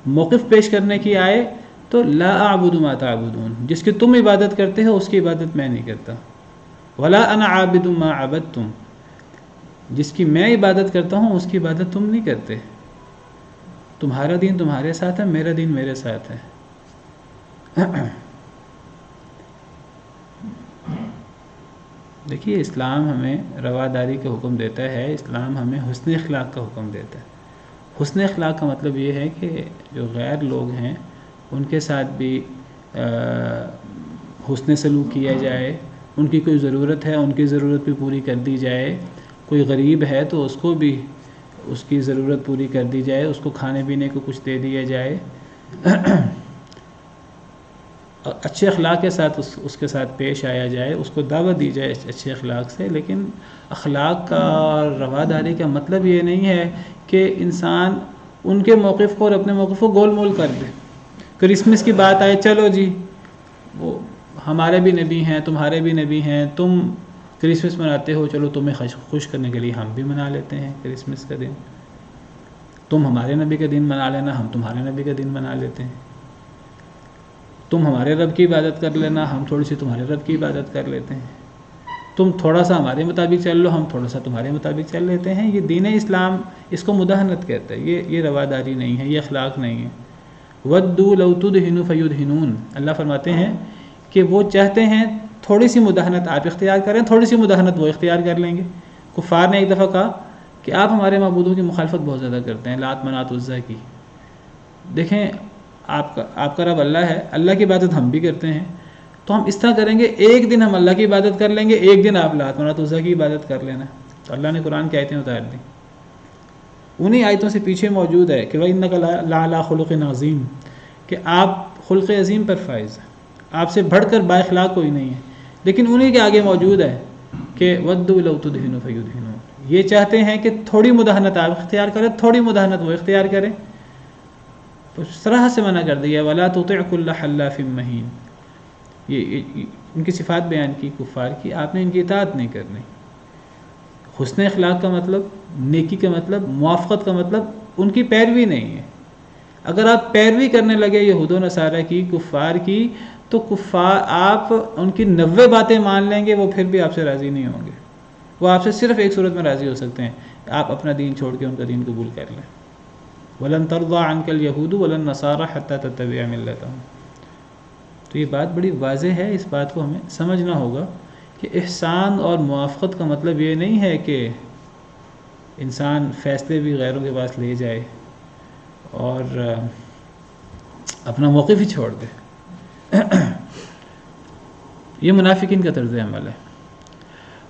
موقف پیش کرنے کی آئے تو لا اعبد ما تعبدون، جس کی تم عبادت کرتے ہو اس کی عبادت میں نہیں کرتا. ولا انا عابد ما عبدتم، جس کی میں عبادت کرتا ہوں اس کی عبادت تم نہیں کرتے. تمہارا دین تمہارے ساتھ ہے، میرا دین میرے ساتھ ہے. دیکھیے اسلام ہمیں رواداری کا حکم دیتا ہے، اسلام ہمیں حسن اخلاق کا حکم دیتا ہے. حسن اخلاق کا مطلب یہ ہے کہ جو غیر لوگ ہیں ان کے ساتھ بھی حسن سلوک کیا جائے. ان کی کوئی ضرورت ہے ان کی ضرورت بھی پوری کر دی جائے. کوئی غریب ہے تو اس کو بھی اس کی ضرورت پوری کر دی جائے، اس کو کھانے پینے کو کچھ دے دیا جائے. اچھے اخلاق کے ساتھ اس کے ساتھ پیش آیا جائے، اس کو دعوت دی جائے اچھے اخلاق سے. لیکن اخلاق کا اور رواداری کا مطلب یہ نہیں ہے کہ انسان ان کے موقف کو اور اپنے موقف کو گول مول کر دے. کرسمس کی بات آئے، چلو جی وہ ہمارے بھی نبی ہیں، تمہارے بھی نبی ہیں، تم کرسمس مناتے ہو، چلو تمہیں خوش کرنے کے لیے ہم بھی منا لیتے ہیں کرسمس کا دن. تم ہمارے نبی کا دن منا لینا، ہم تمہارے نبی کا دن منا لیتے ہیں. تم ہمارے رب کی عبادت کر لینا، ہم تھوڑی سی تمہارے رب کی عبادت کر لیتے ہیں. تم تھوڑا سا ہمارے مطابق چل لو، ہم تھوڑا سا تمہارے مطابق چل لیتے ہیں. یہ دین اسلام اس کو مداہنت کہتا ہے، یہ رواداری نہیں ہے، یہ اخلاق نہیں ہے. وَدُّوا لَوْ تُدْهِنُ فَيُدْهِنُونَ، اللہ فرماتے ہیں کہ وہ چاہتے ہیں تھوڑی سی مداہنت آپ اختیار کریں، تھوڑی سی مداہنت وہ اختیار کر لیں گے. کفار نے ایک دفعہ کہا کہ آپ ہمارے معبودوں کی مخالفت بہت زیادہ کرتے ہیں، لات منات عزا کی. دیکھیں آپ کا رب اللہ ہے، اللہ کی عبادت ہم بھی کرتے ہیں، تو ہم اس طرح کریں گے ایک دن ہم اللہ کی عبادت کر لیں گے، ایک دن آپ لات منات عزا کی عبادت کر لینا. تو اللہ نے قرآن کی آیتیں اتار دیں. انہی آیتوں سے پیچھے موجود ہے کہ وَإِنَّكَ لَعَلَىٰ خُلُقٍ عَظِيمٍ، کہ آپ خلق عظیم پر فائز ہیں، آپ سے بڑھ کر با اخلاق کوئی نہیں ہے. لیکن انہی کے آگے موجود ہے کہ وَدُّوا لَوْ تُدْهِنُ فَيُدْهِنُونَ، یہ چاہتے ہیں کہ تھوڑی مداہنت آپ اختیار کریں، تھوڑی مداہنت وہ اختیار کریں. تو صراحت سے منع کر دیا وَلَا تُطِعْ كُلَّ حَلَّافٍ مَّهِينٍ. یہ ان کی صفات بیان کی کفار کی، آپ نے ان کی اطاعت نہیں کرنی. حسن اخلاق کا مطلب، نیکی کا مطلب، موافقت کا مطلب ان کی پیروی نہیں ہے. اگر آپ پیروی کرنے لگے یہود و نصارہ کی، کفار کی، تو کفار آپ ان کی 90 باتیں مان لیں گے، وہ پھر بھی آپ سے راضی نہیں ہوں گے. وہ آپ سے صرف ایک صورت میں راضی ہو سکتے ہیں، آپ اپنا دین چھوڑ کے ان کا دین قبول کر لیں. وَلَن تَرْضَىٰ عَنْكَ الْيَهُودُ وَلَا النَّصَارَىٰ حَتَّىٰ تَتَّبِعَ مِلَّتَهُمْ. تو یہ بات بڑی واضح ہے، اس بات کو ہمیں سمجھنا ہوگا کہ احسان اور موافقت کا مطلب یہ نہیں ہے کہ انسان فیصلے بھی غیروں کے پاس لے جائے اور اپنا موقف ہی چھوڑ دے. یہ منافقین کا طرز عمل ہے.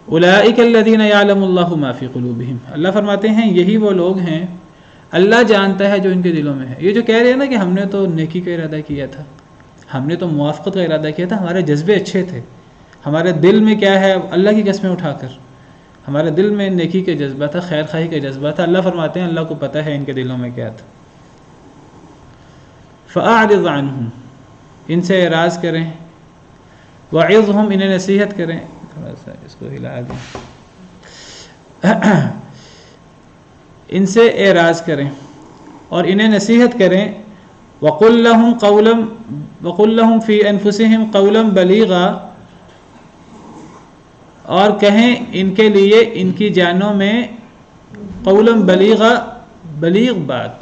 اولئک الذین یعلم اللہ ما فی قلوبہم، اللہ فرماتے ہیں یہی وہ لوگ ہیں اللہ جانتا ہے جو ان کے دلوں میں ہے. یہ جو کہہ رہے ہیں نا کہ ہم نے تو نیکی کا ارادہ کیا تھا، ہم نے تو موافقت کا ارادہ کیا تھا، ہمارے جذبے اچھے تھے، ہمارے دل میں کیا ہے، اللہ کی قسمیں اٹھا کر ہمارے دل میں نیکی کا جذبہ تھا، خیر خواہی کا جذبہ تھا. اللہ فرماتے ہیں اللہ کو پتہ ہے ان کے دلوں میں کیا تھا. فَأَعْرِضْ عَنْهُمْ، ان سے اعراض کریں، وَعِظْهُمْ، انہیں نصیحت کریں. تھوڑا سا اس کو ہلا دیں. ان سے اعراض کریں اور انہیں نصیحت کریں. وَقُلْ لَهُمْ فِي أَنفُسِهِمْ قَوْلًا بَلِيغًا، اور کہیں ان کے لیے ان کی جانوں میں قولاً بلیغا، بلیغ بات.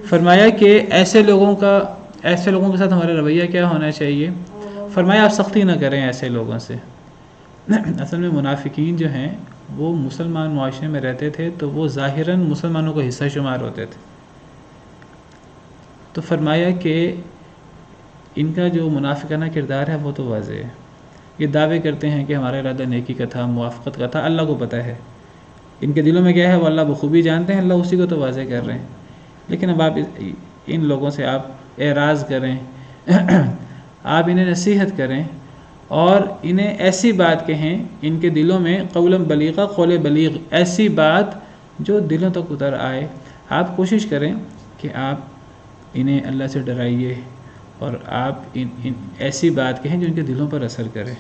فرمایا کہ ایسے لوگوں کے ساتھ ہمارا رویہ کیا ہونا چاہیے؟ فرمایا آپ سختی نہ کریں ایسے لوگوں سے. اصل میں منافقین جو ہیں وہ مسلمان معاشرے میں رہتے تھے تو وہ ظاہراً مسلمانوں کا حصہ شمار ہوتے تھے. تو فرمایا کہ ان کا جو منافقانہ کردار ہے وہ تو واضح ہے. یہ دعوے کرتے ہیں کہ ہمارا ارادہ نیکی کا تھا، موافقت کا تھا، اللہ کو پتہ ہے ان کے دلوں میں کیا ہے وہ اللہ بخوبی جانتے ہیں، اللہ اسی کو تو واضح کر رہے ہیں. لیکن اب آپ ان لوگوں سے آپ اعراض کریں، آپ انہیں نصیحت کریں اور انہیں ایسی بات کہیں، ان کے دلوں میں قولاً بلیغا، قول بلیغ، ایسی بات جو دلوں تک اتر آئے. آپ کوشش کریں کہ آپ انہیں اللہ سے ڈرائیے اور آپ ایسی بات کہیں جو ان کے دلوں پر اثر کرے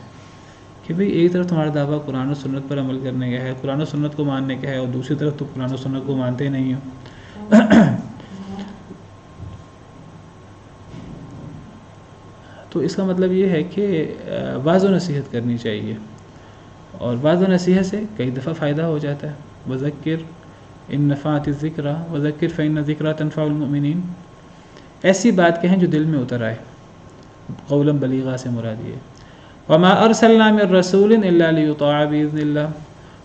کہ بھئی ایک طرف تمہارا دعویٰ قرآن و سنت پر عمل کرنے کا ہے، قرآن و سنت کو ماننے کا ہے، اور دوسری طرف تو قرآن و سنت کو مانتے نہیں ہو. تو اس کا مطلب یہ ہے کہ واضح و نصیحت کرنی چاہیے، اور واضح و نصیحت سے کئی دفعہ فائدہ ہو جاتا ہے. وذکر ان نفعت الذکریٰ وذکر فإن الذکریٰ تنفع المؤمنین. ایسی بات کہیں جو دل میں اتر آئے. قولا بلیغا سے مراد یہ. وما ارسلنا من رسول الا لیطاع باذن اللہ،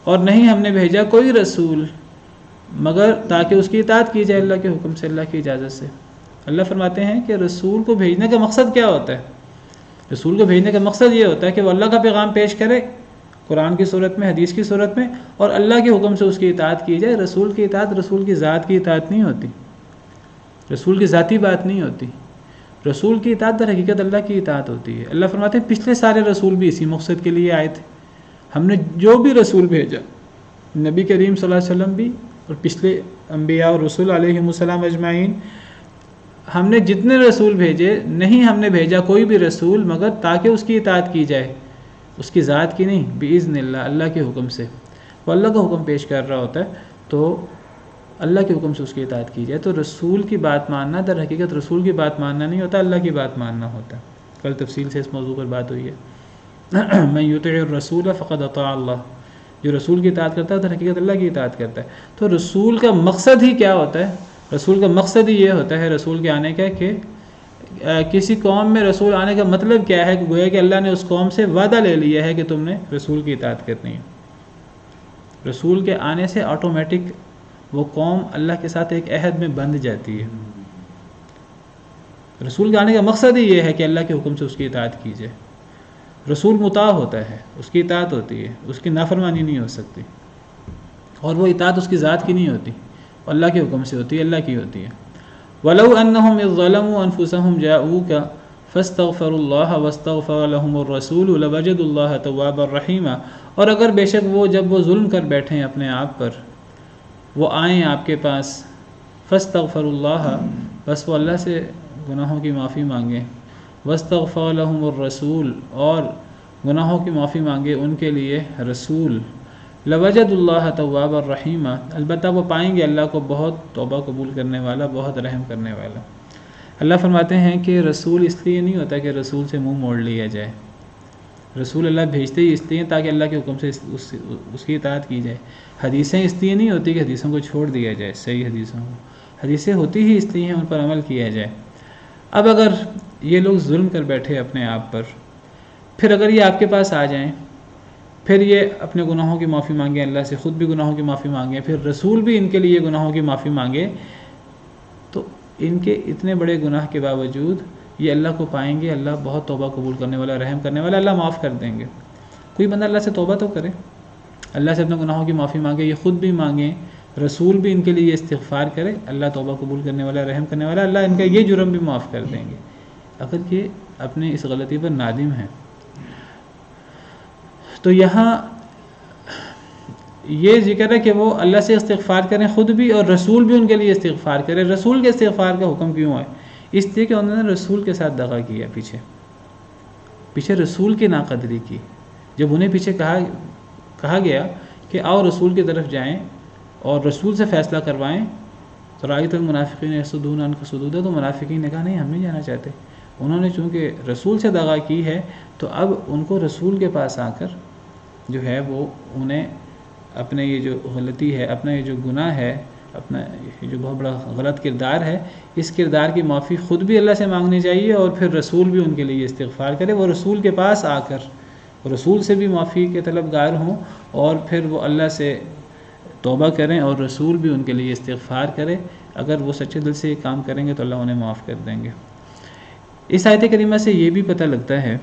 اور نہیں ہم نے بھیجا کوئی رسول مگر تاکہ اس کی اطاعت کی جائے اللہ کے حکم سے، اللہ کی اجازت سے. اللہ فرماتے ہیں کہ رسول کو بھیجنے کا مقصد کیا ہوتا ہے؟ رسول کو بھیجنے کا مقصد یہ ہوتا ہے کہ وہ اللہ کا پیغام پیش کرے قرآن کی صورت میں، حدیث کی صورت میں، اور اللہ کے حکم سے اس کی اطاعت کی جائے. رسول کی اطاعت رسول کی ذات کی اطاعت نہیں ہوتی، رسول کی ذاتی بات نہیں ہوتی. رسول کی اطاعت در حقیقت اللہ کی اطاعت ہوتی ہے. اللہ فرماتے ہیں پچھلے سارے رسول بھی اسی مقصد کے لیے آئے تھے. ہم نے جو بھی رسول بھیجا، نبی کریم صلی اللہ علیہ وسلم بھی اور پچھلے انبیاء اور رسول علیہم السلام اجمعین، ہم نے جتنے رسول بھیجے نہیں ہم نے بھیجا کوئی بھی رسول مگر تاکہ اس کی اطاعت کی جائے، اس کی ذات کی نہیں، باذن اللہ، اللہ کے حکم سے. وہ اللہ کا حکم پیش کر رہا ہوتا ہے تو اللہ کے حکم سے اس کی اطاعت کی جائے. تو رسول کی بات ماننا در حقیقت رسول کی بات ماننا نہیں ہوتا، اللہ کی بات ماننا ہوتا ہے. کل تفصیل سے اس موضوع پر بات ہوئی ہے. من یطع الرسول فقد اطاع اللہ، جو رسول کی اطاعت کرتا ہے در حقیقت اللہ کی اطاعت کرتا ہے. تو رسول کا مقصد ہی کیا ہوتا ہے؟ رسول کا مقصد ہی یہ ہوتا ہے رسول کے آنے کا کہ کسی قوم میں رسول آنے کا مطلب کیا ہے کہ گویا کہ اللہ نے اس قوم سے وعدہ لے لیا ہے کہ تم نے رسول کی اطاعت کرنی ہے. رسول کے آنے سے آٹومیٹک وہ قوم اللہ کے ساتھ ایک عہد میں بندھ جاتی ہے. رسول کے آنے کا مقصد ہی یہ ہے کہ اللہ کے حکم سے اس کی اطاعت کی جائے. رسول مطاع ہوتا ہے، اس کی اطاعت ہوتی ہے، اس کی نافرمانی نہیں ہو سکتی، اور وہ اطاعت اس کی ذات کی نہیں ہوتی، اللہ کے حکم سے ہوتی ہے، اللہ کی ہوتی ہے. وَلَوْ أَنَّهُمْ إِذْ ظَلَمُوا أَنفُسَهُمْ جَاءُوكَ فَاسْتَغْفَرُوا اللَّهَ وَاسْتَغْفَرَ لَهُمُ الرَّسُولُ لَوَجَدُوا اللَّهَ تَوَّابًا رَحِيمًا. اور اگر بے شک وہ جب وہ ظلم کر بیٹھیں اپنے آپ پر، وہ آئیں آپ کے پاس، فَاسْتَغْفَرُوا اللَّهَ، بس وہ اللہ سے گناہوں کی معافی مانگیں، وَاسْتَغْفَرَ لَهُمُ الرَّسُولُ، اور گناہوں کی معافی مانگے ان کے لیے رسول، لَوَجَدُوا اللَّهَ تَوَّابًا رَحِيمًا، البتہ وہ پائیں گے اللہ کو بہت توبہ قبول کرنے والا، بہت رحم کرنے والا. اللہ فرماتے ہیں کہ رسول اس لیے نہیں ہوتا کہ رسول سے منہ موڑ لیا جائے. رسول اللہ بھیجتے ہی اس لیے تاکہ اللہ کے حکم سے اس کی اطاعت کی جائے. حدیثیں اس لیے نہیں ہوتی کہ حدیثوں کو چھوڑ دیا جائے، صحیح حدیثوں کو. حدیثیں ہوتی ہی اس لیے ہیں ان پر عمل کیا جائے. اب اگر یہ لوگ ظلم کر بیٹھے اپنے آپ پر، پھر اگر یہ آپ کے پاس آ جائیں، پھر یہ اپنے گناہوں کی معافی مانگیں اللہ سے، خود بھی گناہوں کی معافی مانگیں، پھر رسول بھی ان کے لیے گناہوں کی معافی مانگے، تو ان کے اتنے بڑے گناہ کے باوجود یہ اللہ کو پائیں گے، اللہ بہت توبہ قبول کرنے والا، رحم کرنے والا، اللہ معاف کر دیں گے. کوئی بندہ اللہ سے توبہ تو کرے، اللہ سے اپنے گناہوں کی معافی مانگے، یہ خود بھی مانگیں، رسول بھی ان کے لیے استغفار کرے، اللہ توبہ قبول کرنے والا، رحم کرنے والا، اللہ ان کا یہ جرم بھی معاف کر دیں گے اگر یہ اپنے اس غلطی پر نادم ہیں. تو یہاں یہ ذکر ہے کہ وہ اللہ سے استغفار کریں خود بھی، اور رسول بھی ان کے لیے استغفار کرے. رسول کے استغفار کا حکم کیوں ہے؟ اس لیے کہ انہوں نے رسول کے ساتھ دغا کیا، پیچھے رسول کی ناقدری کی. جب انہیں پیچھے کہا گیا کہ آؤ رسول کی طرف جائیں اور رسول سے فیصلہ کروائیں، تو رأیت المنافقین یصدون عنک صدودا، تو منافقین نے کہا نہیں ہم نہیں جانا چاہتے. انہوں نے چونکہ رسول سے دغا کی ہے تو اب ان کو رسول کے پاس آ کر جو ہے وہ انہیں اپنے یہ جو غلطی ہے، اپنا یہ جو گناہ ہے، اپنا یہ جو بہت بڑا غلط کردار ہے، اس کردار کی معافی خود بھی اللہ سے مانگنی چاہیے اور پھر رسول بھی ان کے لیے استغفار کرے. وہ رسول کے پاس آ کر رسول سے بھی معافی کے طلبگار ہوں اور پھر وہ اللہ سے توبہ کریں اور رسول بھی ان کے لیے استغفار کرے. اگر وہ سچے دل سے یہ کام کریں گے تو اللہ انہیں معاف کر دیں گے. اس آیت کریمہ سے یہ بھی پتہ لگتا ہے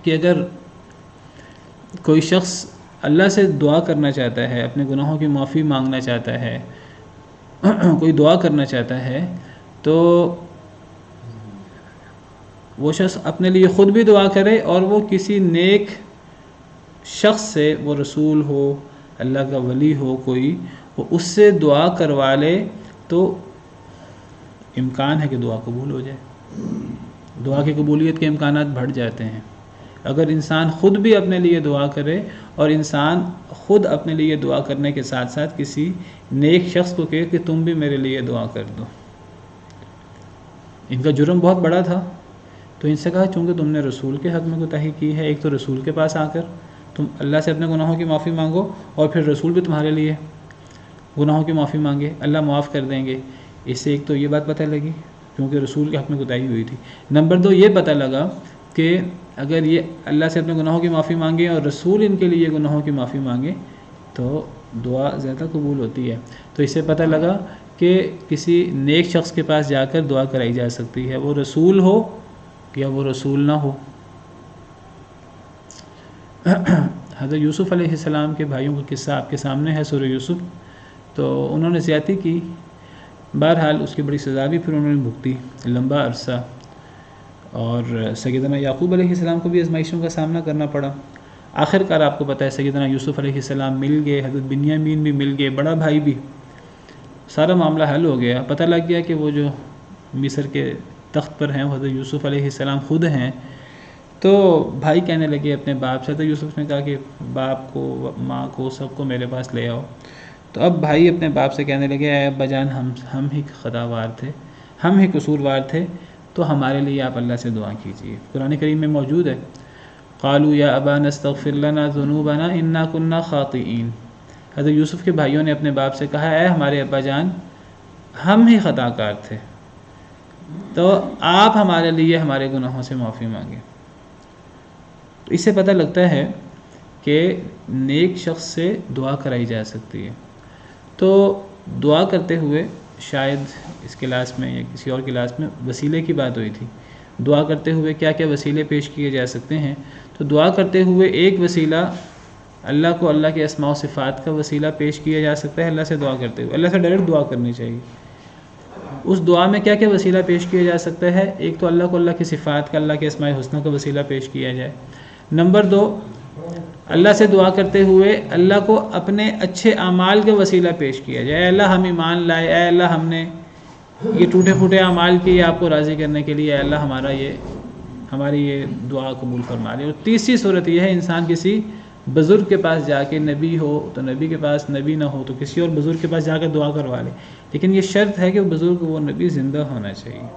کہ اگر کوئی شخص اللہ سے دعا کرنا چاہتا ہے، اپنے گناہوں کی معافی مانگنا چاہتا ہے، کوئی دعا کرنا چاہتا ہے، تو وہ شخص اپنے لیے خود بھی دعا کرے اور وہ کسی نیک شخص سے، وہ رسول ہو، اللہ کا ولی ہو کوئی، وہ اس سے دعا کروا لے تو امکان ہے کہ دعا قبول ہو جائے. دعا کی قبولیت کے امکانات بڑھ جاتے ہیں. اگر انسان خود بھی اپنے لیے دعا کرے اور انسان خود اپنے لیے دعا کرنے کے ساتھ ساتھ کسی نیک شخص کو کہے کہ تم بھی میرے لیے دعا کر دو. ان کا جرم بہت بڑا تھا تو ان سے کہا چونکہ تم نے رسول کے حق میں کوتاہی کی ہے، ایک تو رسول کے پاس آ کر تم اللہ سے اپنے گناہوں کی معافی مانگو اور پھر رسول بھی تمہارے لیے گناہوں کی معافی مانگے، اللہ معاف کر دیں گے. اس سے ایک تو یہ بات پتہ لگی کیونکہ رسول کے حق میں کوتاہی ہوئی تھی. نمبر 2 یہ پتہ لگا کہ اگر یہ اللہ سے اپنے گناہوں کی معافی مانگے اور رسول ان کے لیے گناہوں کی معافی مانگے تو دعا زیادہ قبول ہوتی ہے. تو اس سے پتہ لگا کہ کسی نیک شخص کے پاس جا کر دعا کرائی جا سکتی ہے، وہ رسول ہو یا وہ رسول نہ ہو. حضرت یوسف علیہ السلام کے بھائیوں کا قصہ آپ کے سامنے ہے، سورہ یوسف. تو انہوں نے زیادتی کی، بہرحال اس کی بڑی سزا بھی پھر انہوں نے بھگتی لمبا عرصہ. اور سیدنا یعقوب علیہ السلام کو بھی آزمائشوں کا سامنا کرنا پڑا. آخر کار آپ کو پتہ ہے سیدنا یوسف علیہ السلام مل گئے، حضرت بنیامین بھی مل گئے، بڑا بھائی بھی. سارا معاملہ حل ہو گیا. پتہ لگ گیا کہ وہ جو مصر کے تخت پر ہیں وہ حضرت یوسف علیہ السلام خود ہیں. تو بھائی کہنے لگے اپنے باپ سے، حضرت یوسف نے کہا کہ باپ کو، ماں کو، سب کو میرے پاس لے آؤ. تو اب بھائی اپنے باپ سے کہنے لگے اے ابا جان، ہم ہی خطاوار تھے، ہم ہی قصوروار تھے، تو ہمارے لیے آپ اللہ سے دعا کیجیے. قرآن کریم میں موجود ہے قالوا یا ابانا استغفر لنا ذنوبنا انا كنا خاطئین. حضرت یوسف کے بھائیوں نے اپنے باپ سے کہا اے ہمارے ابا جان، ہم ہی خطا کار تھے، تو آپ ہمارے لیے ہمارے گناہوں سے معافی مانگیں. تو اس سے پتہ لگتا ہے کہ نیک شخص سے دعا کرائی جا سکتی ہے. تو دعا کرتے ہوئے شاید اس کلاس میں یا کسی اور کلاس میں وسیلے کی بات ہوئی تھی. دعا کرتے ہوئے کیا کیا وسیلے پیش کیے جا سکتے ہیں؟ تو دعا کرتے ہوئے ایک وسیلہ اللہ کو اللہ کے اسماء و صفات کا وسیلہ پیش کیا جا سکتا ہے. اللہ سے دعا کرتے ہوئے اللہ سے ڈائریکٹ دعا کرنی چاہیے. اس دعا میں کیا کیا وسیلہ پیش کیا جا سکتا ہے؟ ایک تو اللہ کو اللہ کی صفات کا، اللہ کے اسماء حسنہ کا وسیلہ پیش کیا جائے. نمبر 2 اللہ سے دعا کرتے ہوئے اللہ کو اپنے اچھے اعمال کا وسیلہ پیش کیا جائے. اے اللہ ہم ایمان لائے، اے اللہ ہم نے یہ ٹوٹے پھوٹے اعمال کیے آپ کو راضی کرنے کے لیے، اے اللہ ہماری یہ دعا قبول فرما لے. اور تیسری صورت یہ ہے انسان کسی بزرگ کے پاس جا کے، نبی ہو تو نبی کے پاس، نبی نہ ہو تو کسی اور بزرگ کے پاس جا کر دعا کروا لے. لیکن یہ شرط ہے کہ وہ بزرگ، وہ نبی زندہ ہونا چاہیے.